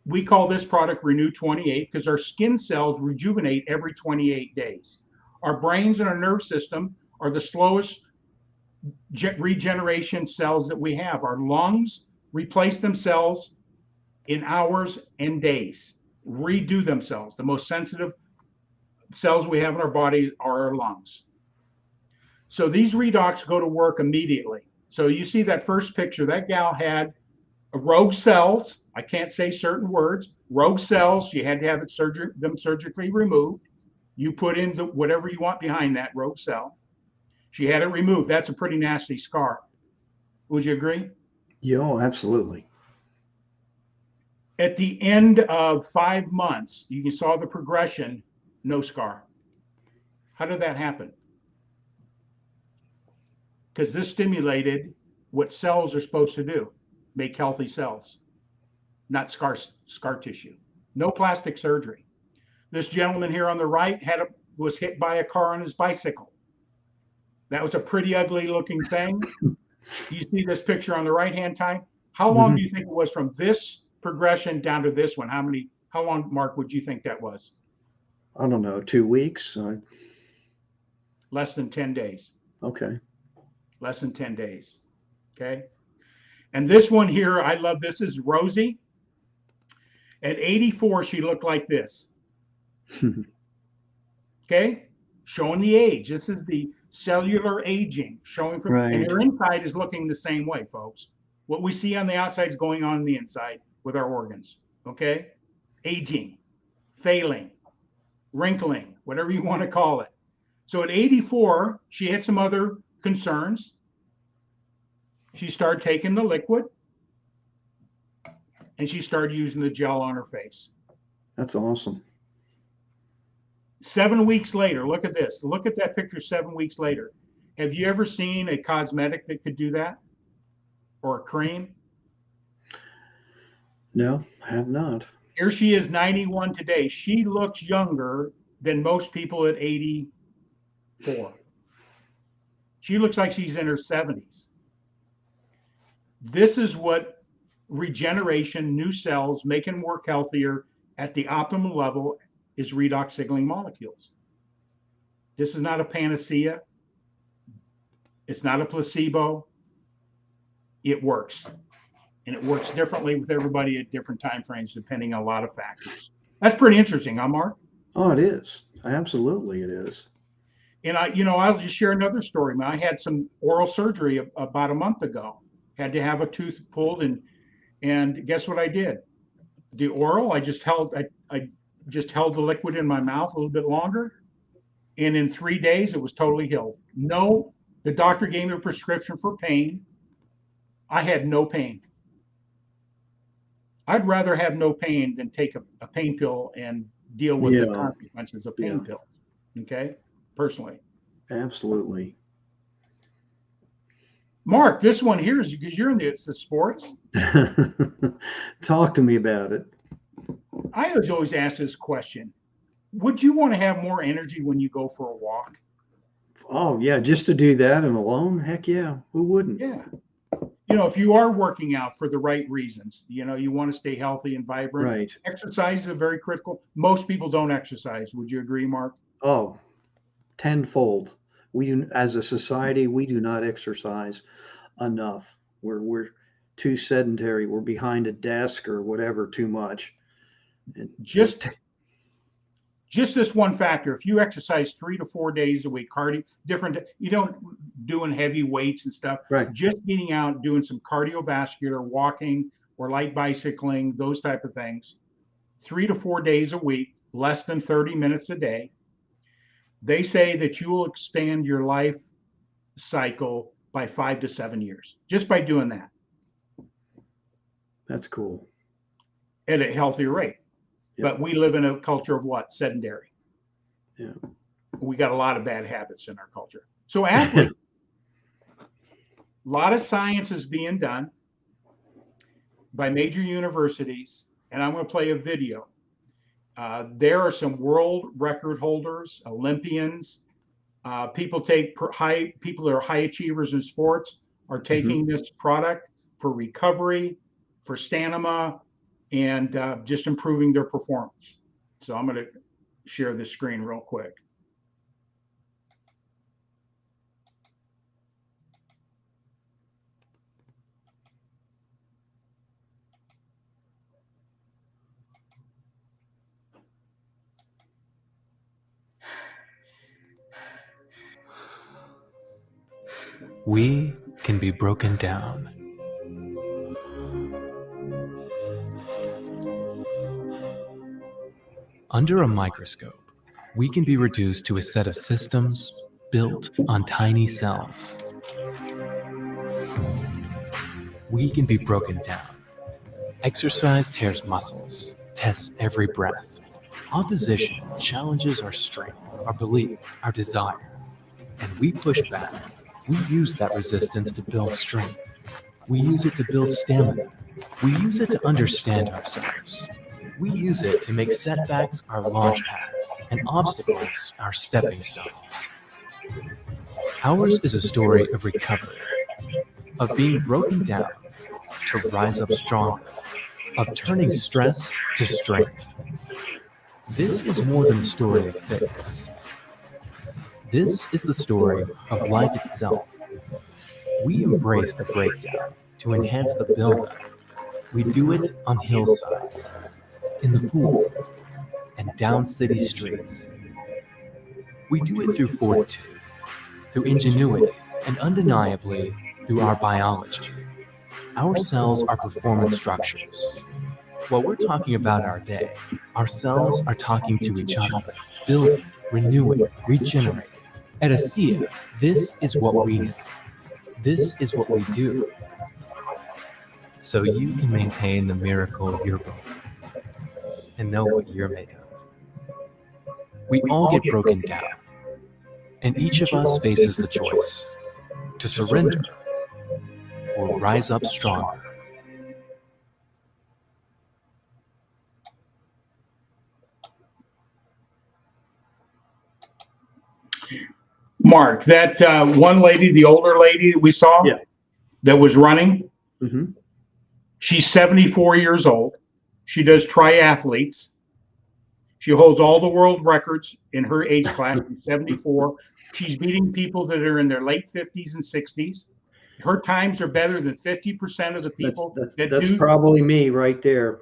We call this product Renew 28 because our skin cells rejuvenate every 28 days. Our brains and our nerve system are the slowest regeneration cells that we have. Our lungs replace themselves in hours and days, redo themselves. The most sensitive cells we have in our body are our lungs. So these redox go to work immediately. So you see that first picture, that gal had rogue cells. I can't say certain words. Rogue cells, she had to have them surgically removed. You put in whatever you want behind that rogue cell. She had it removed. That's a pretty nasty scar. Would you agree? Yeah, absolutely. At the end of 5 months, you saw the progression, no scar. How did that happen? Because this stimulated what cells are supposed to do, make healthy cells, not scar tissue. No plastic surgery. This gentleman here on the right was hit by a car on his bicycle. That was a pretty ugly looking thing. You see this picture on the right-hand side? How long do you think it was from this progression down to this one? How long, Mark, would you think that was? I don't know, 2 weeks? Less than 10 days. Okay. Less than 10 days. Okay. And this one here, I love this is Rosie. At 84, she looked like this. Okay. Showing the age. This is the cellular aging showing from, and her inside is looking the same way, folks. What we see on the outside is going on the inside with our organs. Okay. Aging, failing, wrinkling, whatever you want to call it. So at 84, she had some other concerns. She started taking the liquid and she started using the gel on her face. That's awesome. 7 weeks later, look at this. Look at that picture 7 weeks later. Have you ever seen a cosmetic that could do that? Or a cream? No, I have not. Here she is, 91 today. She looks younger than most people at 84. She looks like she's in her 70s. This is what regeneration, new cells, making them work healthier at the optimal level is redox signaling molecules. This is not a panacea. It's not a placebo. It works. And it works differently with everybody at different time frames, depending on a lot of factors. That's pretty interesting, huh, Mark? Oh, it is. Absolutely, it is. And I'll just share another story. I had some oral surgery about a month ago. Had to have a tooth pulled, and guess what I did? The oral, I just held the liquid in my mouth a little bit longer, and in 3 days it was totally healed. No, the doctor gave me a prescription for pain. I had no pain. I'd rather have no pain than take a pain pill and deal with the consequences of pain pills. Okay, personally. Absolutely. Mark, this one here is because you're in the sports. Talk to me about it. I always ask this question. Would you want to have more energy when you go for a walk? Oh yeah, just to do that and alone, heck yeah, who wouldn't? Yeah. If you are working out for the right reasons, you want to stay healthy and vibrant. Right. Exercise is very critical. Most people don't exercise. Would you agree, Mark? Oh, tenfold. We do, as a society, we do not exercise enough. We're too sedentary. We're behind a desk or whatever too much. And Just this one factor. If you exercise 3 to 4 days a week, you don't doing heavy weights and stuff. right. Just getting out, doing some cardiovascular walking or light bicycling, those type of things. 3 to 4 days a week, less than 30 minutes a day. They say that you will expand your life cycle by 5 to 7 years just by doing that That's cool. at a healthier rate. Yep. But we live in a culture of what? Sedentary. Yeah. We got a lot of bad habits in our culture. So athlete, a lot of science is being done by major universities, and I'm going to play a video. There are some world record holders, Olympians, people that are high achievers in sports are taking this product for recovery, for stamina, and just improving their performance. So I'm going to share the screen real quick. We can be broken down. Under a microscope, we can be reduced to a set of systems built on tiny cells. We can be broken down. Exercise tears muscles, tests every breath. Opposition challenges our strength, our belief, our desire. And we push back. We use that resistance to build strength. We use it to build stamina. We use it to understand ourselves. We use it to make setbacks our launch pads and obstacles our stepping stones. Ours is a story of recovery, of being broken down to rise up stronger, of turning stress to strength. This is more than the story of fitness. This is the story of life itself. We embrace the breakdown to enhance the buildup. We do it on hillsides, in the pool, and down city streets. We do it through fortitude, through ingenuity, and undeniably through our biology. Our cells are performance structures. While we're talking about our day, our cells are talking to each other, building, renewing, regenerating. At ASEA, this is what we know. This is what we do. So you can maintain the miracle of your body and know what you're made of. We all get broken down, and each of us faces the choice to surrender or rise up stronger. Mark, that one lady, the older lady that we saw, that was running, she's 74 years old. She does triathletes. She holds all the world records in her age class. She's 74. She's beating people that are in their late 50s and 60s. Her times are better than 50% of the people. That's probably me right there.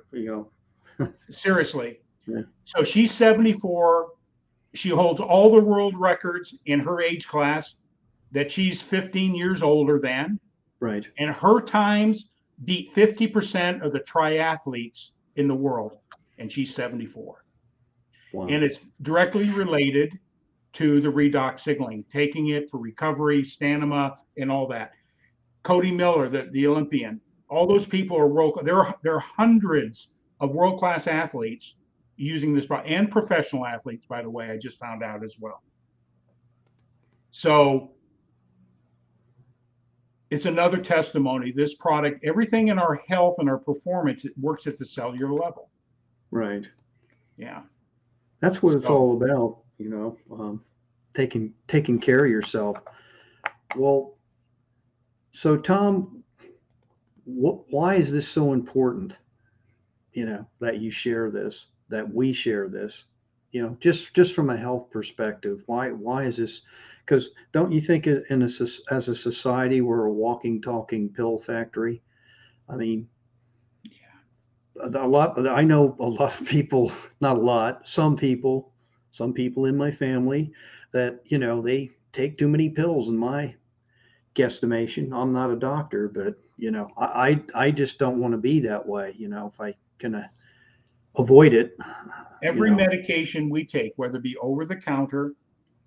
Seriously. Yeah. So she's 74. She holds all the world records in her age class that she's 15 years older than. Right. And her times beat 50% of the triathletes in the world. And she's 74. Wow. And it's directly related to the redox signaling, taking it for recovery, stamina, and all that. Cody Miller, the Olympian, all those people are world. There are hundreds of world-class athletes using this product, and professional athletes, by the way, I just found out as well. So it's another testimony. This product, everything in our health and our performance, it works at the cellular level. Right. Yeah. That's what it's So- all about, taking care of yourself. Well, so Tom, why is this so important? That you share this, that we share this, just from a health perspective. Why is this? Because don't you think as a society, we're a walking, talking pill factory? I mean, I know a lot of people, not a lot, some people in my family that, they take too many pills in my guesstimation. I'm not a doctor, but, I just don't want to be that way. If I can avoid it. Every medication we take, whether it be over the counter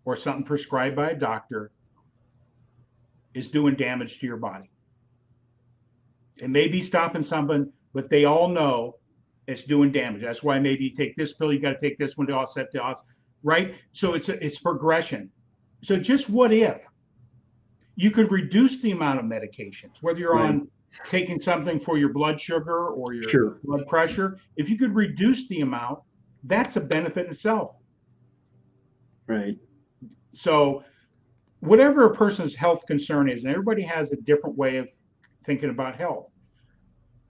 or something prescribed by a doctor, is doing damage to your body. It may be stopping something, but they all know it's doing damage. That's why maybe you take this pill, you got to take this one to offset the off, right? So it's progression. So just what if you could reduce the amount of medications, whether you're on taking something for your blood sugar or your blood pressure, if you could reduce the amount, that's a benefit in itself. Right. So whatever a person's health concern is, and everybody has a different way of thinking about health.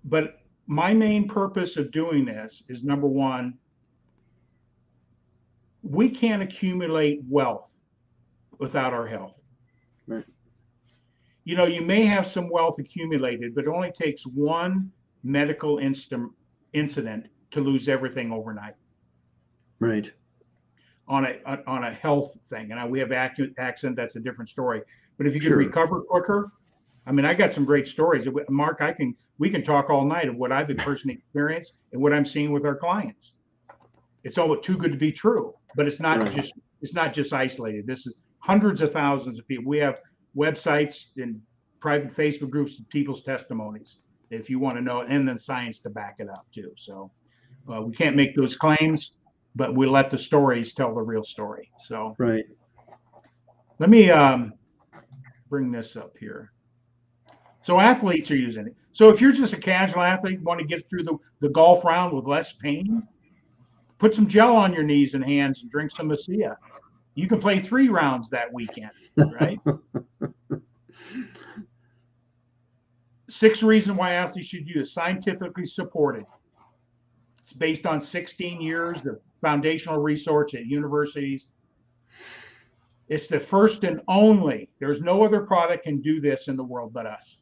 But my main purpose of doing this is, number one, we can't accumulate wealth without our health. Right. You may have some wealth accumulated, but it only takes one medical incident to lose everything overnight. Right. On a health thing. And we have accident, that's a different story. But if you can recover quicker, I mean, I got some great stories. Mark, we can talk all night of what I've personally experienced and what I'm seeing with our clients. It's all too good to be true, but it's not just isolated. This is hundreds of thousands of people. We have websites and private Facebook groups of people's testimonies, if you want to know, and then science to back it up too. So we can't make those claims, but we let the stories tell the real story. So let me bring this up here. So athletes are using it. So if you're just a casual athlete, want to get through the golf round with less pain, put some gel on your knees and hands and drink some Messia. You can play 3 rounds that weekend, right? 6 reasons why athletes should use it. Scientifically supported. It's based on 16 years of foundational research at universities. It's the first and only. There's no other product can do this in the world but us.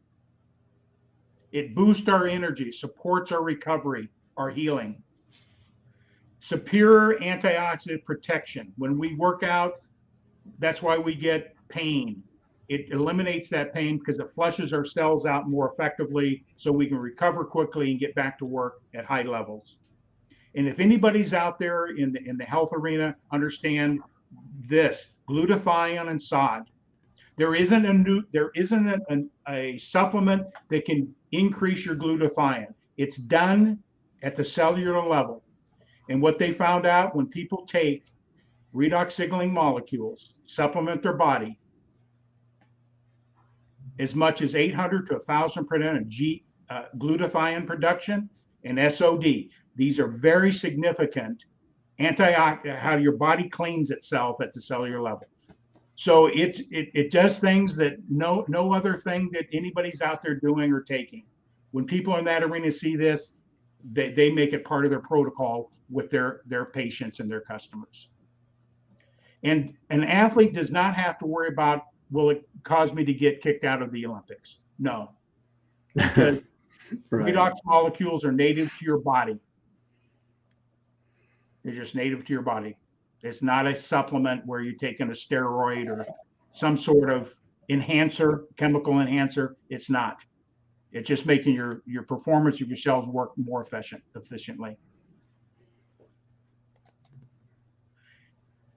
It boosts our energy, supports our recovery, our healing. Superior antioxidant protection. When we work out, that's why we get pain. It eliminates that pain because it flushes our cells out more effectively so we can recover quickly and get back to work at high levels. And if anybody's out there in the health arena, understand this: glutathione and SOD. There isn't a supplement that can increase your glutathione. It's done at the cellular level. And what they found out, when people take redox signaling molecules, supplement their body, as much as 800 to 1,000% of glutathione production and SOD. These are very significant how your body cleans itself at the cellular level. So it does things that no other thing that anybody's out there doing or taking. When people in that arena see this, they make it part of their protocol with their patients and their customers. And an athlete does not have to worry about, will it cause me to get kicked out of the Olympics? No, because redox molecules are native to your body. They're just native to your body. It's not a supplement where you're taking a steroid or some sort of enhancer, chemical enhancer. It's not. It's just making your performance of your cells work more efficiently.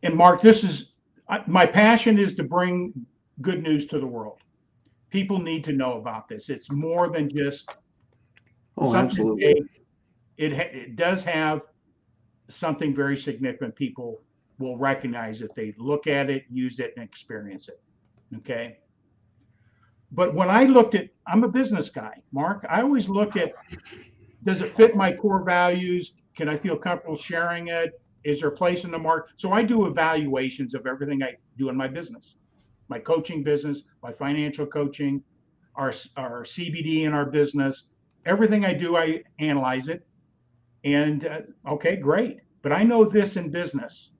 And Mark, my passion is to bring good news to the world. People need to know about this. It's more than just something. Absolutely. It does have something very significant. People will recognize if they look at it, use it, and experience it. Okay. But when I looked at, I'm a business guy, Mark. I always look at, does it fit my core values? Can I feel comfortable sharing it? Is there a place in the market? So I do evaluations of everything I do in my business, my coaching business, my financial coaching, our CBD in our business. Everything I do, I analyze it. And okay, great. But I know this in business.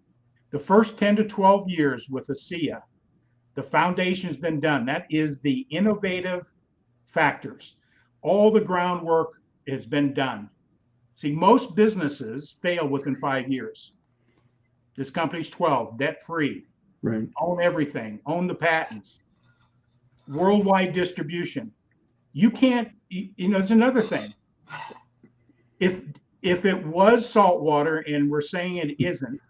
The first 10 to 12 years with ASEA, the foundation's been done. That is the innovative factors. All the groundwork has been done. See, most businesses fail within 5 years. This company's 12, debt-free, Right. own everything, own the patents, worldwide distribution. You can't, it's another thing. If it was salt water and we're saying it isn't,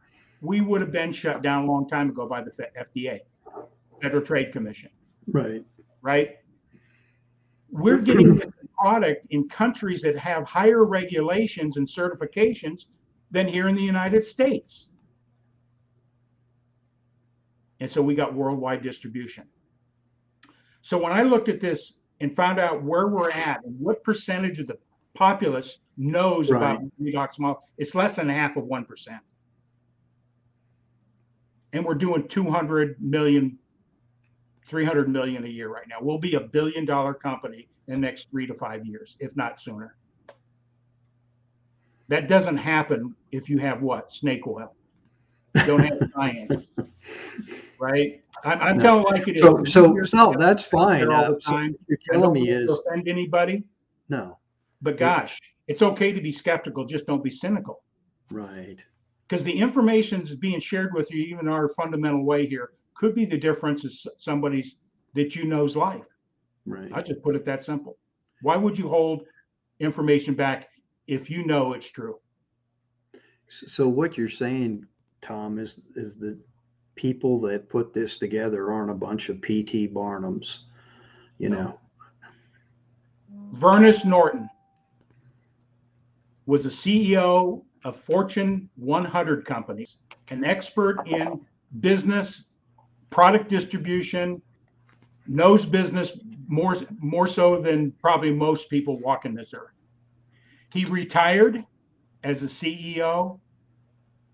we would have been shut down a long time ago by the FDA, Federal Trade Commission. Right. Right? We're getting the product in countries that have higher regulations and certifications than here in the United States. And so we got worldwide distribution. So when I looked at this and found out where we're at and what percentage of the populace knows about redox model, it's less than half of 1%. And we're doing 200 million, 300 million a year right now. We'll be $1 billion company in the next 3 to 5 years, if not sooner. That doesn't happen if you have what? Snake oil. You don't have science, right? I'm telling like it is. So no, that's fine. All the time. So what you're telling me to is offend anybody. no. But gosh, it's okay to be skeptical. Just don't be cynical. Right. Because the information is being shared with you, even our fundamental way here, could be the difference is somebody's that you know's life. Right. I just put it that simple. Why would you hold information back if you know it's true? So what you're saying, Tom, is that people that put this together aren't a bunch of P.T. Barnums, you know? Vernis Norton was a CEO of Fortune 100 companies, an expert in business, product distribution, knows business more so than probably most people walking this earth. He retired as a CEO.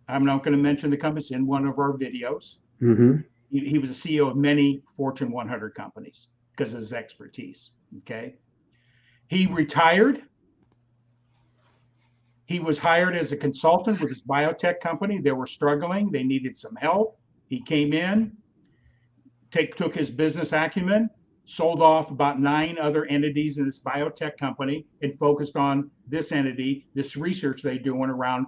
I'm not going to mention the companies in one of our videos. Mm-hmm. He was a CEO of many Fortune 100 companies because of his expertise. Okay. He retired. He was hired as a consultant with his biotech company. They were struggling. They needed some help. He came in, took his business acumen, sold off about 9 other entities in this biotech company and focused on this entity, this research they're doing around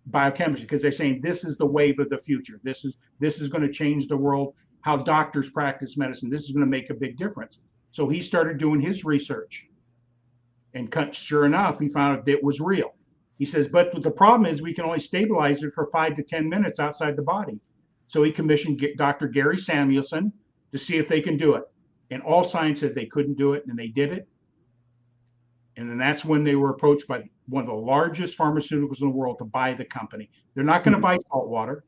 biochemistry, because they're saying this is the wave of the future. This is going to change the world, how doctors practice medicine. This is going to make a big difference. So he started doing his research. And sure enough, he found out that it was real. He says, but the problem is we can only stabilize it for 5 to 10 minutes outside the body. So he commissioned Dr. Gary Samuelson to see if they can do it. And all signs said they couldn't do it, and they did it. And then that's when they were approached by one of the largest pharmaceuticals in the world to buy the company. They're not going to buy salt water,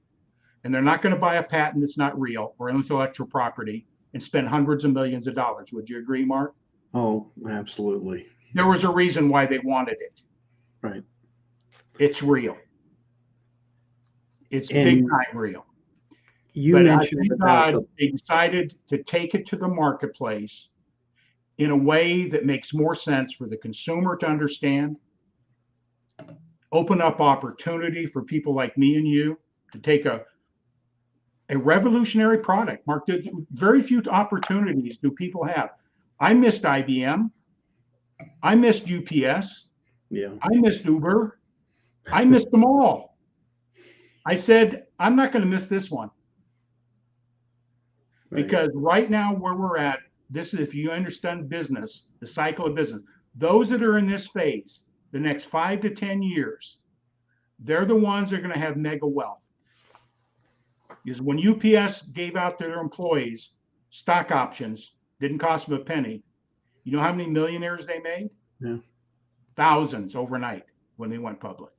and they're not going to buy a patent that's not real or intellectual property and spend hundreds of millions of dollars. Would you agree, Mark? Oh, absolutely. There was a reason why they wanted it. Right. It's real. It's big time real. You but mentioned about they decided to take it to the marketplace in a way that makes more sense for the consumer to understand, open up opportunity for people like me and you to take a revolutionary product. Mark, very few opportunities do people have. I missed IBM. I missed UPS. Yeah. I missed Uber. I missed them all. I said, I'm not going to miss this one. Right. Because right now where we're at, this is, if you understand business, the cycle of business, those that are in this phase, the next 5 to 10 years, they're the ones that are going to have mega wealth. Because when UPS gave out to their employees stock options, didn't cost them a penny. You know how many millionaires they made? Yeah. Thousands overnight when they went public.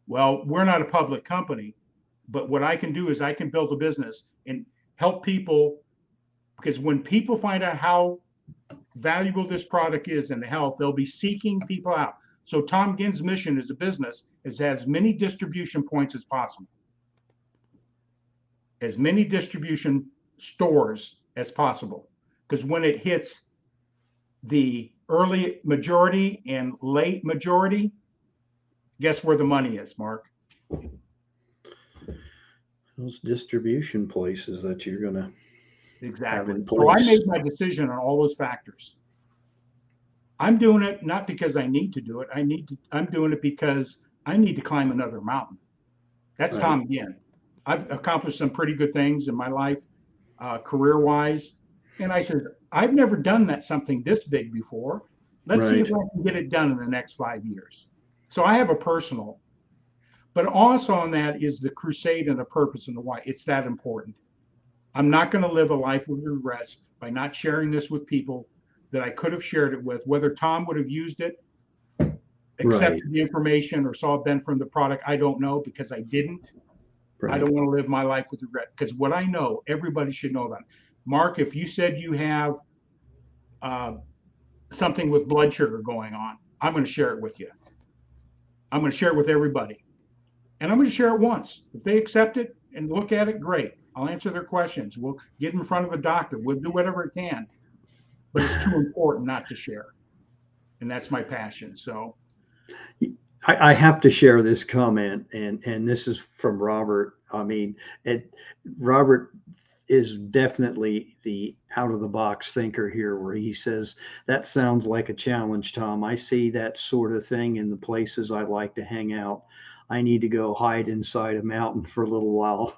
Well, we're not a public company, but what I can do is I can build a business and help people, because when people find out how valuable this product is in the health, they'll be seeking people out. So Tom Ginn's mission as a business is to have as many distribution points as possible, as many distribution stores as possible. Because when it hits the early majority and late majority, guess where the money is, Mark? Those distribution places that you're going to have Exactly. in So I place. made my decision on all those factors. I'm doing it not because I need to do it. I'm doing it because I need to climb another mountain. That's Right. Tom Ginn. I've accomplished some pretty good things in my life, career-wise. And I said, I've never done something this big before. Let's see if Right. I can get it done in the next 5 years. So I have a personal, but also on that is the crusade and the purpose and the why. It's that important. I'm not going to live a life with regrets by not sharing this with people that I could have shared it with. Whether Tom would have used it, accepted the information, or saw Ben from the product, I don't know, because I didn't. I Right. don't want to live my life with regret, because what I know, everybody should know about it. Mark, if you said you have something with blood sugar going on, I'm going to share it with you. I'm going to share it with everybody. And I'm going to share it once. If they accept it and look at it, great. I'll answer their questions. We'll get in front of a doctor. We'll do whatever it can. But it's too important not to share. And that's my passion. So I have to share this comment, and this is from Robert. I mean, Robert is definitely the out of the box thinker here, where he says, that sounds like a challenge, Tom. I see that sort of thing in the places I like to hang out. I need to go hide inside a mountain for a little while.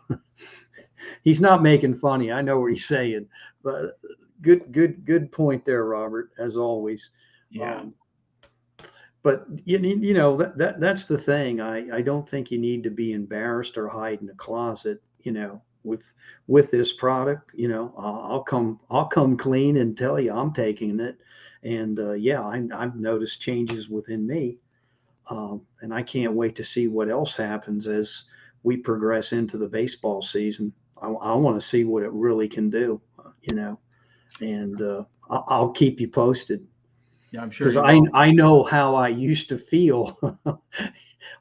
He's not making funny. I know what he's saying, but good point there, Robert, as always. yeah. But you know, that's the thing. I don't think you need to be embarrassed or hide in a closet, you know, with this product. You know, I'll come clean and tell you I'm taking it. And yeah, I've noticed changes within me. And I can't wait to see what else happens as we progress into the baseball season. I want to see what it really can do, you know, and I'll keep you posted. Yeah, I'm sure. Because you will. I know how I used to feel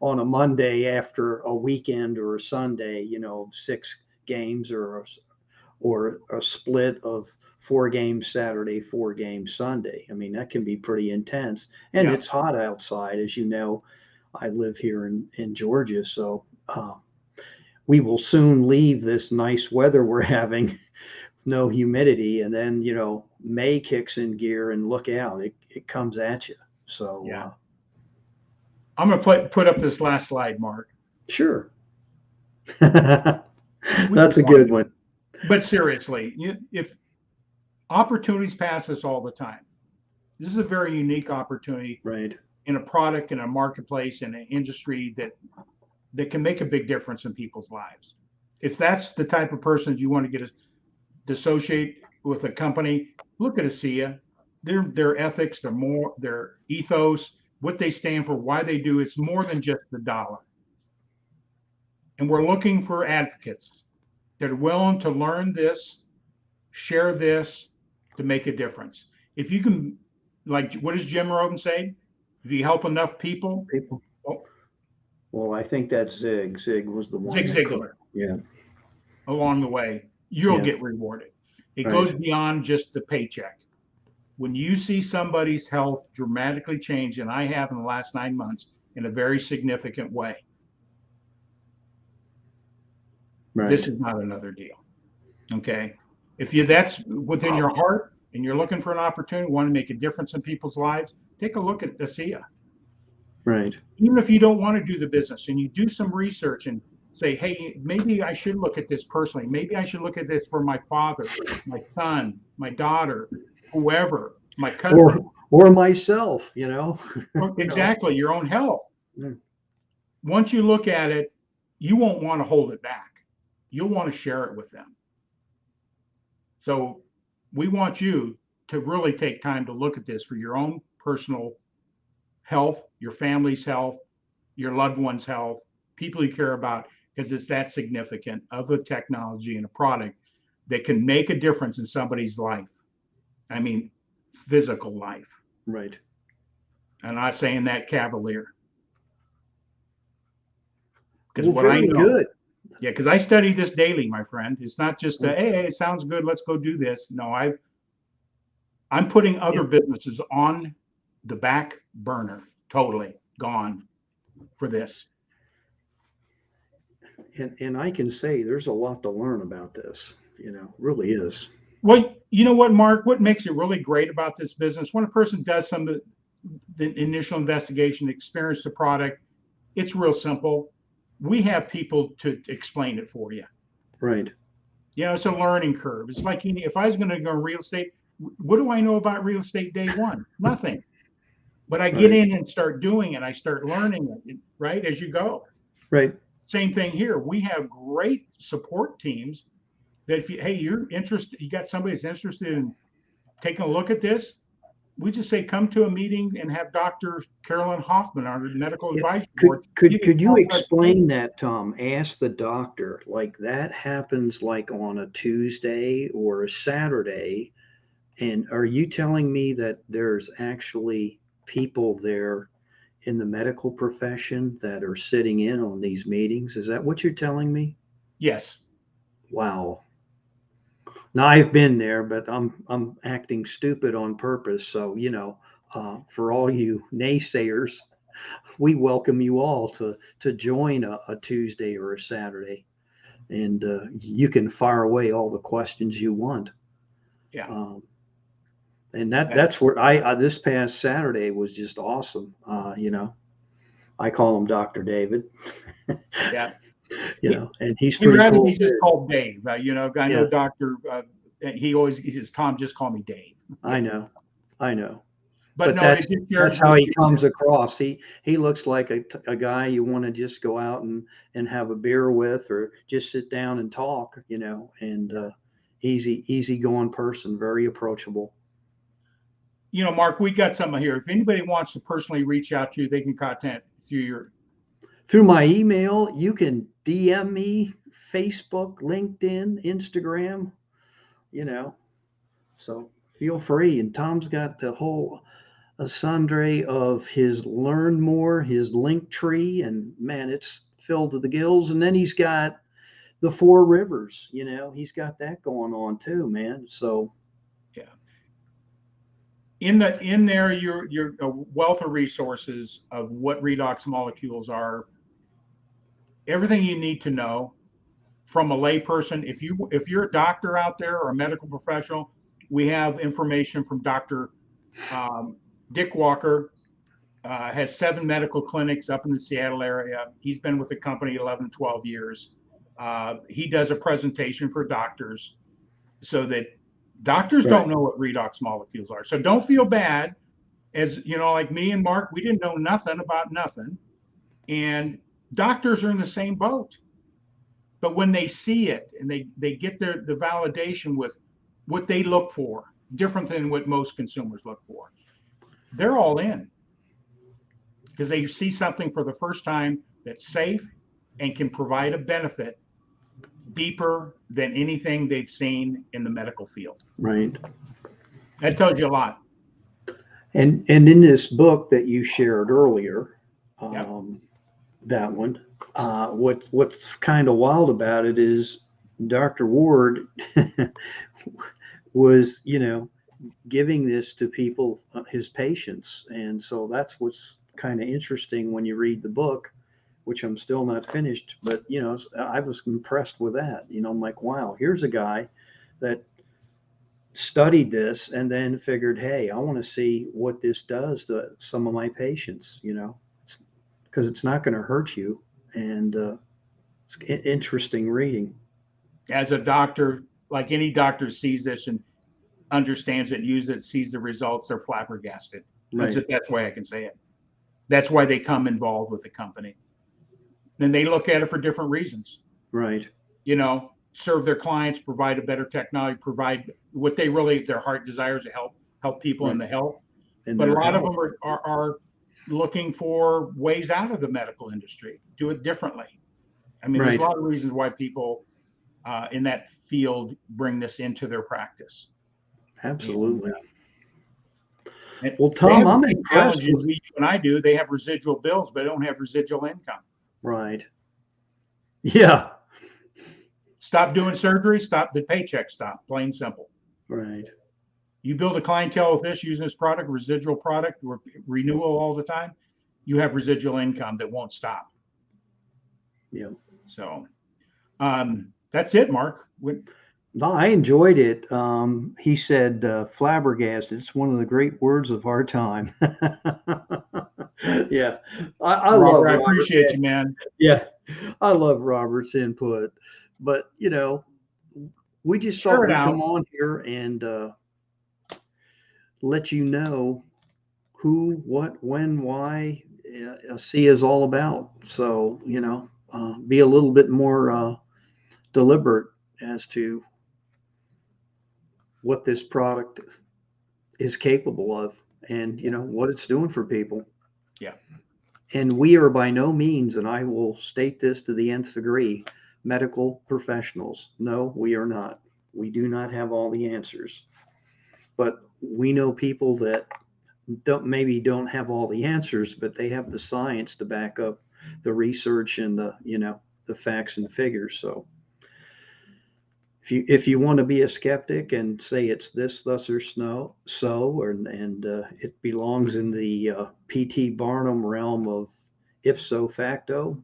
on a Monday after a weekend or a Sunday, you know, 6 games or a split of 4 games Saturday, 4 games Sunday. I mean, that can be pretty intense, and Yeah. it's hot outside, as you know. I live here in Georgia, so we will soon leave this nice weather we're having, no humidity, and then, you know, May kicks in gear, and look out, it comes at you. So Yeah. I'm going to put up this last slide, Mark. sure. That's a good one. But seriously, if opportunities pass us all the time, this is a very unique opportunity Right. in a product, in a marketplace, in an industry that can make a big difference in people's lives. If that's the type of person you want to to associate with a company, look at ASEA. Their ethics, their ethos, what they stand for, why they do, it's more than just the dollar. And we're looking for advocates that are willing to learn this, share this, to make a difference. If you can, like, what does Jim Roden say? If you help enough people. Well, I think that's Zig. Zig was the one. Zig Ziglar. Yeah. Along the way, you'll get rewarded. It goes beyond just the paycheck. When you see somebody's health dramatically change, and I have in the last 9 months in a very significant way, this is not another deal. Okay. If that's within your heart and you're looking for an opportunity, want to make a difference in people's lives, take a look at ASEA. Right. Even if you don't want to do the business and you do some research and say, hey, maybe I should look at this personally. Maybe I should look at this for my father, my son, my daughter, whoever, my cousin. Or myself, you know. Exactly, your own health. Yeah. Once you look at it, you won't want to hold it back. You'll want to share it with them. So we want you to really take time to look at this for your own personal health, your family's health, your loved one's health, people you care about, because it's that significant of a technology and a product that can make a difference in somebody's life. I mean, physical life. Right. I'm not saying that cavalier. Because Well, what I very know, good. yeah, because I study this daily, my friend. It's not just Mm. hey, it sounds good, let's go do this. No, I'm putting other businesses on the back burner, totally gone for this. And I can say there's a lot to learn about this, really is. Well, you know what, Mark? What makes it really great about this business, when a person does some of the initial investigation, experience the product, it's real simple. We have people to explain it for you. Right. It's a learning curve. It's like if I was going to go real estate, what do I know about real estate day one? Nothing. But I get Right. in and start doing it. I start learning it, right, as you go. Right. Same thing here. We have great support teams that if you're interested, you got somebody that's interested in taking a look at this, we just say come to a meeting and have Dr. Carolyn Hoffman, our medical advisory board. Could you explain that, Tom? Ask the doctor. Like that happens like on a Tuesday or a Saturday. And are you telling me that there's actually people there in the medical profession that are sitting in on these meetings? Is that what you're telling me? Yes. Wow. Now I've been there, but I'm acting stupid on purpose. So for all you naysayers, we welcome you all to join a Tuesday or a Saturday, and you can fire away all the questions you want. Yeah. And that's where I this past Saturday was just awesome. I call him Dr. David. Yeah. And he's He'd pretty rather cool. be just called Dave. I know Yeah. Doctor. He says, Tom, just call me Dave. I know. But no, that's how he comes across. He looks like a guy you want to just go out and have a beer with, or just sit down and talk, and easy going person, very approachable. Mark, we got something here. If anybody wants to personally reach out to you, they can contact through my email. You can DM me, Facebook, LinkedIn, Instagram, so feel free. And Tom's got the whole a sundry of his learn more, his link tree, and man, it's filled to the gills. And then he's got the 4 rivers, he's got that going on too, man. So yeah, in there, your a wealth of resources of what redox molecules are, everything you need to know from a layperson. If you're a doctor out there or a medical professional, we have information from Dr. Dick Walker, has 7 medical clinics up in the Seattle area. He's been with the company 11, 12 years. He does a presentation for doctors so that doctors don't know what redox molecules are. So don't feel bad. As like me and Mark, we didn't know nothing about nothing. And doctors are in the same boat. But when they see it and they get the validation with what they look for, different than what most consumers look for, they're all in because they see something for the first time that's safe and can provide a benefit deeper than anything they've seen in the medical field. Right. That tells you a lot. And in this book that you shared earlier, that one, what's kind of wild about it is Dr. Ward was, giving this to people, his patients. And so that's what's kind of interesting when you read the book, which I'm still not finished, but I was impressed with that. I'm like, wow, here's a guy that studied this and then figured, hey, I want to see what this does to some of my patients, because it's not going to hurt you. And it's interesting reading. As a doctor, like any doctor sees this and understands it, uses it, sees the results, they're flabbergasted. Right. That's the way I can say it. That's why they come involved with the company. Then they look at it for different reasons. Right. Serve their clients, provide a better technology, provide what they really, their heart desires to help people in the health. But a lot of them are looking for ways out of the medical industry, do it differently. I mean, there's a lot of reasons why people in that field bring this into their practice. Absolutely. And Well, they Tom, have the I'm same impressed challenges with, you and I do. They have residual bills, but don't have residual income. right. Yeah, Stop doing surgery, stop the paycheck, stop, plain simple. right. You build a clientele with this using this product, residual product, renewal all the time, you have residual income that won't stop. Yeah. So that's it, Mark. No, I enjoyed it. He said flabbergasted. It's one of the great words of our time. Yeah, I love Robert, I Robert. appreciate you, man. Yeah, I love Robert's input. But, we just Share thought it we'd out. come on here and let you know who, what, when, why C is all about. So, be a little bit more deliberate as to what this product is capable of and, what it's doing for people. Yeah. And we are by no means, and I will state this to the nth degree, medical professionals. No, we are not. We do not have all the answers. But we know people that don't have all the answers, but they have the science to back up the research and the facts and figures. So if you want to be a skeptic and say it's this, thus, or and it belongs in the P.T. Barnum realm of if so facto,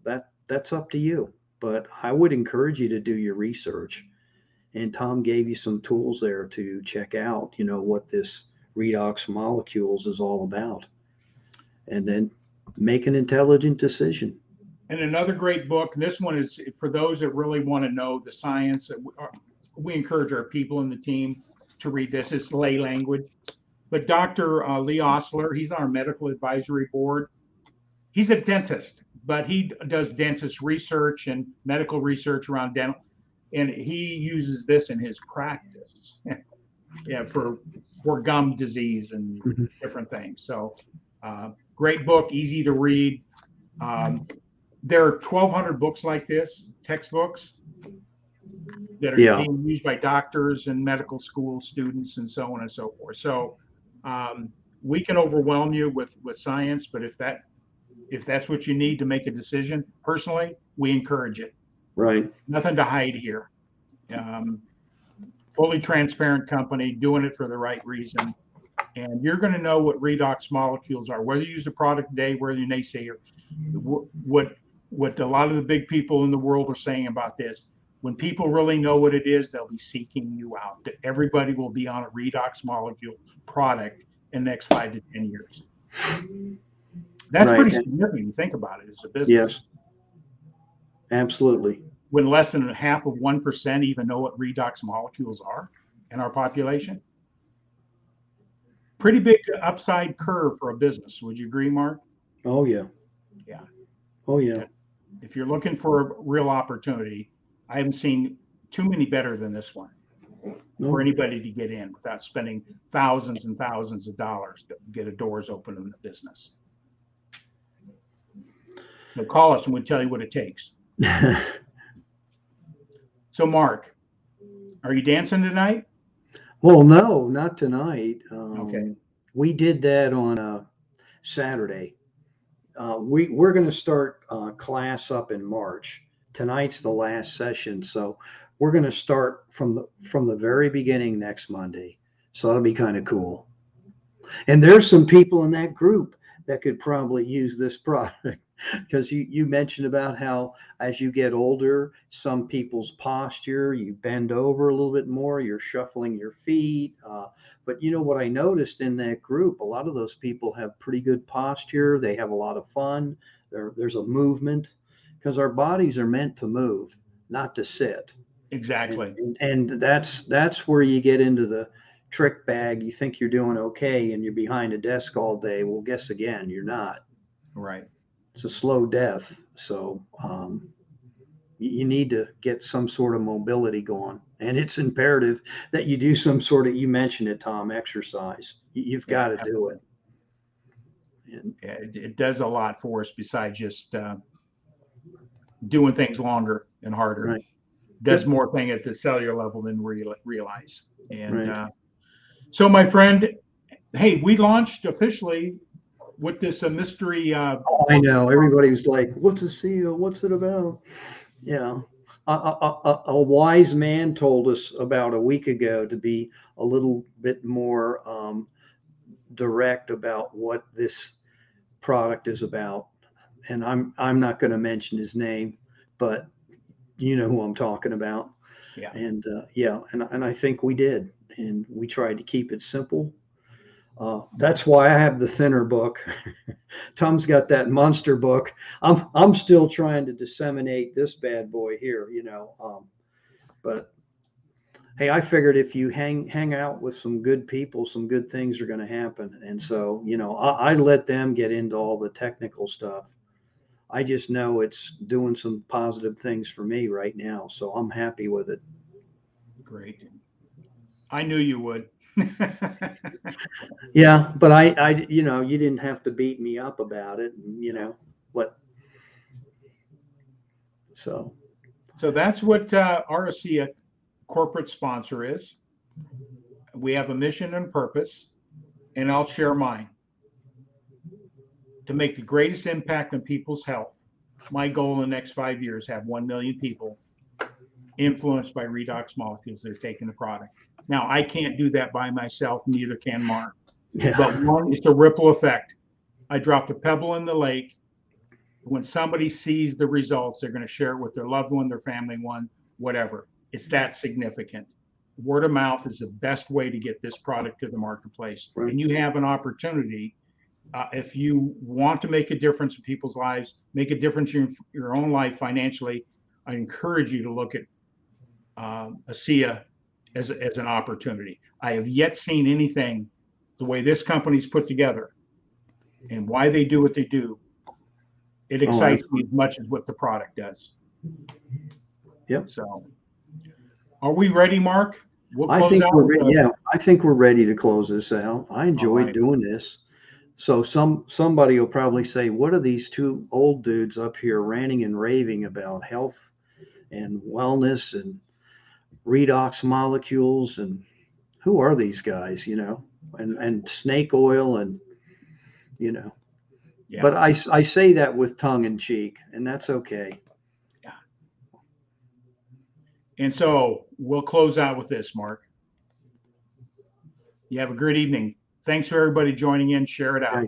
that's up to you. But I would encourage you to do your research. And Tom gave you some tools there to check out, what this redox molecules is all about, and then make an intelligent decision. And another great book, and this one is for those that really want to know the science. We encourage our people in the team to read this. It's lay language. But Dr. Lee Osler, he's on our medical advisory board. He's a dentist, but he does dentist research and medical research around dental. And he uses this in his practice for gum disease and different things. So great book, easy to read. There are 1,200 books like this, textbooks, that are being used by doctors and medical school students and so on and so forth. So we can overwhelm you with science, but if that's what you need to make a decision, personally, we encourage it. Right. Nothing to hide here. Fully transparent company, doing it for the right reason. And you're going to know what redox molecules are, whether you use the product today, whether you naysay what a lot of the big people in the world are saying about this. When people really know what it is, they'll be seeking you out. Everybody will be on a redox molecule product in the next 5 to 10 years. That's pretty significant when you think about it as a business. Yes, absolutely. When less than half of 1% even know what redox molecules are in our population. Pretty big upside curve for a business. Would you agree, Mark? Oh, yeah. Yeah. Oh, yeah. If you're looking for a real opportunity, I haven't seen too many better than this one for anybody to get in without spending thousands and thousands of dollars to get a doors open in the business. So call us and we'll tell you what it takes. So, Mark, are you dancing tonight? Well, no, not tonight. Okay. We did that on Saturday. We're going to start class up in March. Tonight's the last session, so we're going to start from the very beginning next Monday. So that'll be kind of cool. And there's some people in that group that could probably use this product, because you mentioned about how as you get older, some people's posture, you bend over a little bit more, you're shuffling your feet. But what I noticed in that group, a lot of those people have pretty good posture. They have a lot of fun. There's a movement, because our bodies are meant to move, not to sit. Exactly. And that's where you get into the trick bag. You think you're doing okay and you're behind a desk all day. Well, guess again, you're not. Right. It's a slow death. So you need to get some sort of mobility going. And it's imperative that you do some sort of, you mentioned it, Tom, exercise. You've got to do it. And, it does a lot for us besides just doing things longer and harder. Right. Does more thing at the cellular level than we realize. And so, my friend, hey, we launched officially with this mystery. I know everybody was like, "What's a seal? What's it about?" Yeah, a wise man told us about a week ago to be a little bit more direct about what this product is about, and I'm not going to mention his name, but you know who I'm talking about. Yeah. And yeah, and I think we did, and we tried to keep it simple. That's why I have the thinner book. Tom's got that monster book. I'm still trying to disseminate this bad boy here, you know. But hey, I figured if you hang out with some good people, some good things are going to happen. And so, you know, I let them get into all the technical stuff. I just know it's doing some positive things for me right now, so I'm happy with it. Great. I knew you would. Yeah, but I, you know, you didn't have to beat me up about it, you know what? So So that's what our ASEA corporate sponsor is. We have a mission and purpose, and I'll share mine. To make the greatest impact on people's health. My goal in the next 5 years, have 1 million people influenced by redox molecules that are taking the product. Now, I can't do that by myself, neither can Mark. yeah, But one, it's a ripple effect. I dropped a pebble in the lake. When somebody sees the results, they're going to share it with their loved one, their family one, whatever. It's that significant. Word of mouth is the best way to get this product to the marketplace. Right. And you have an opportunity, if you want to make a difference in people's lives, make a difference in your own life financially, I encourage you to look at ASEA as an opportunity. I have yet seen anything the way this company's put together and why they do what they do. It excites me as much as what the product does. Yep. So, are we ready, Mark? We'll I close think out. yeah, I think we're ready to close this out. I enjoyed right. doing this. So somebody will probably say, "What are these two old dudes up here ranting and raving about health and wellness and redox molecules, and who are these guys?" You know, and snake oil, and you know. Yeah. But I say that with tongue in cheek, and that's okay. Yeah. And so we'll close out with this, Mark. You have a great evening. Thanks for everybody joining in. Share it out. Okay.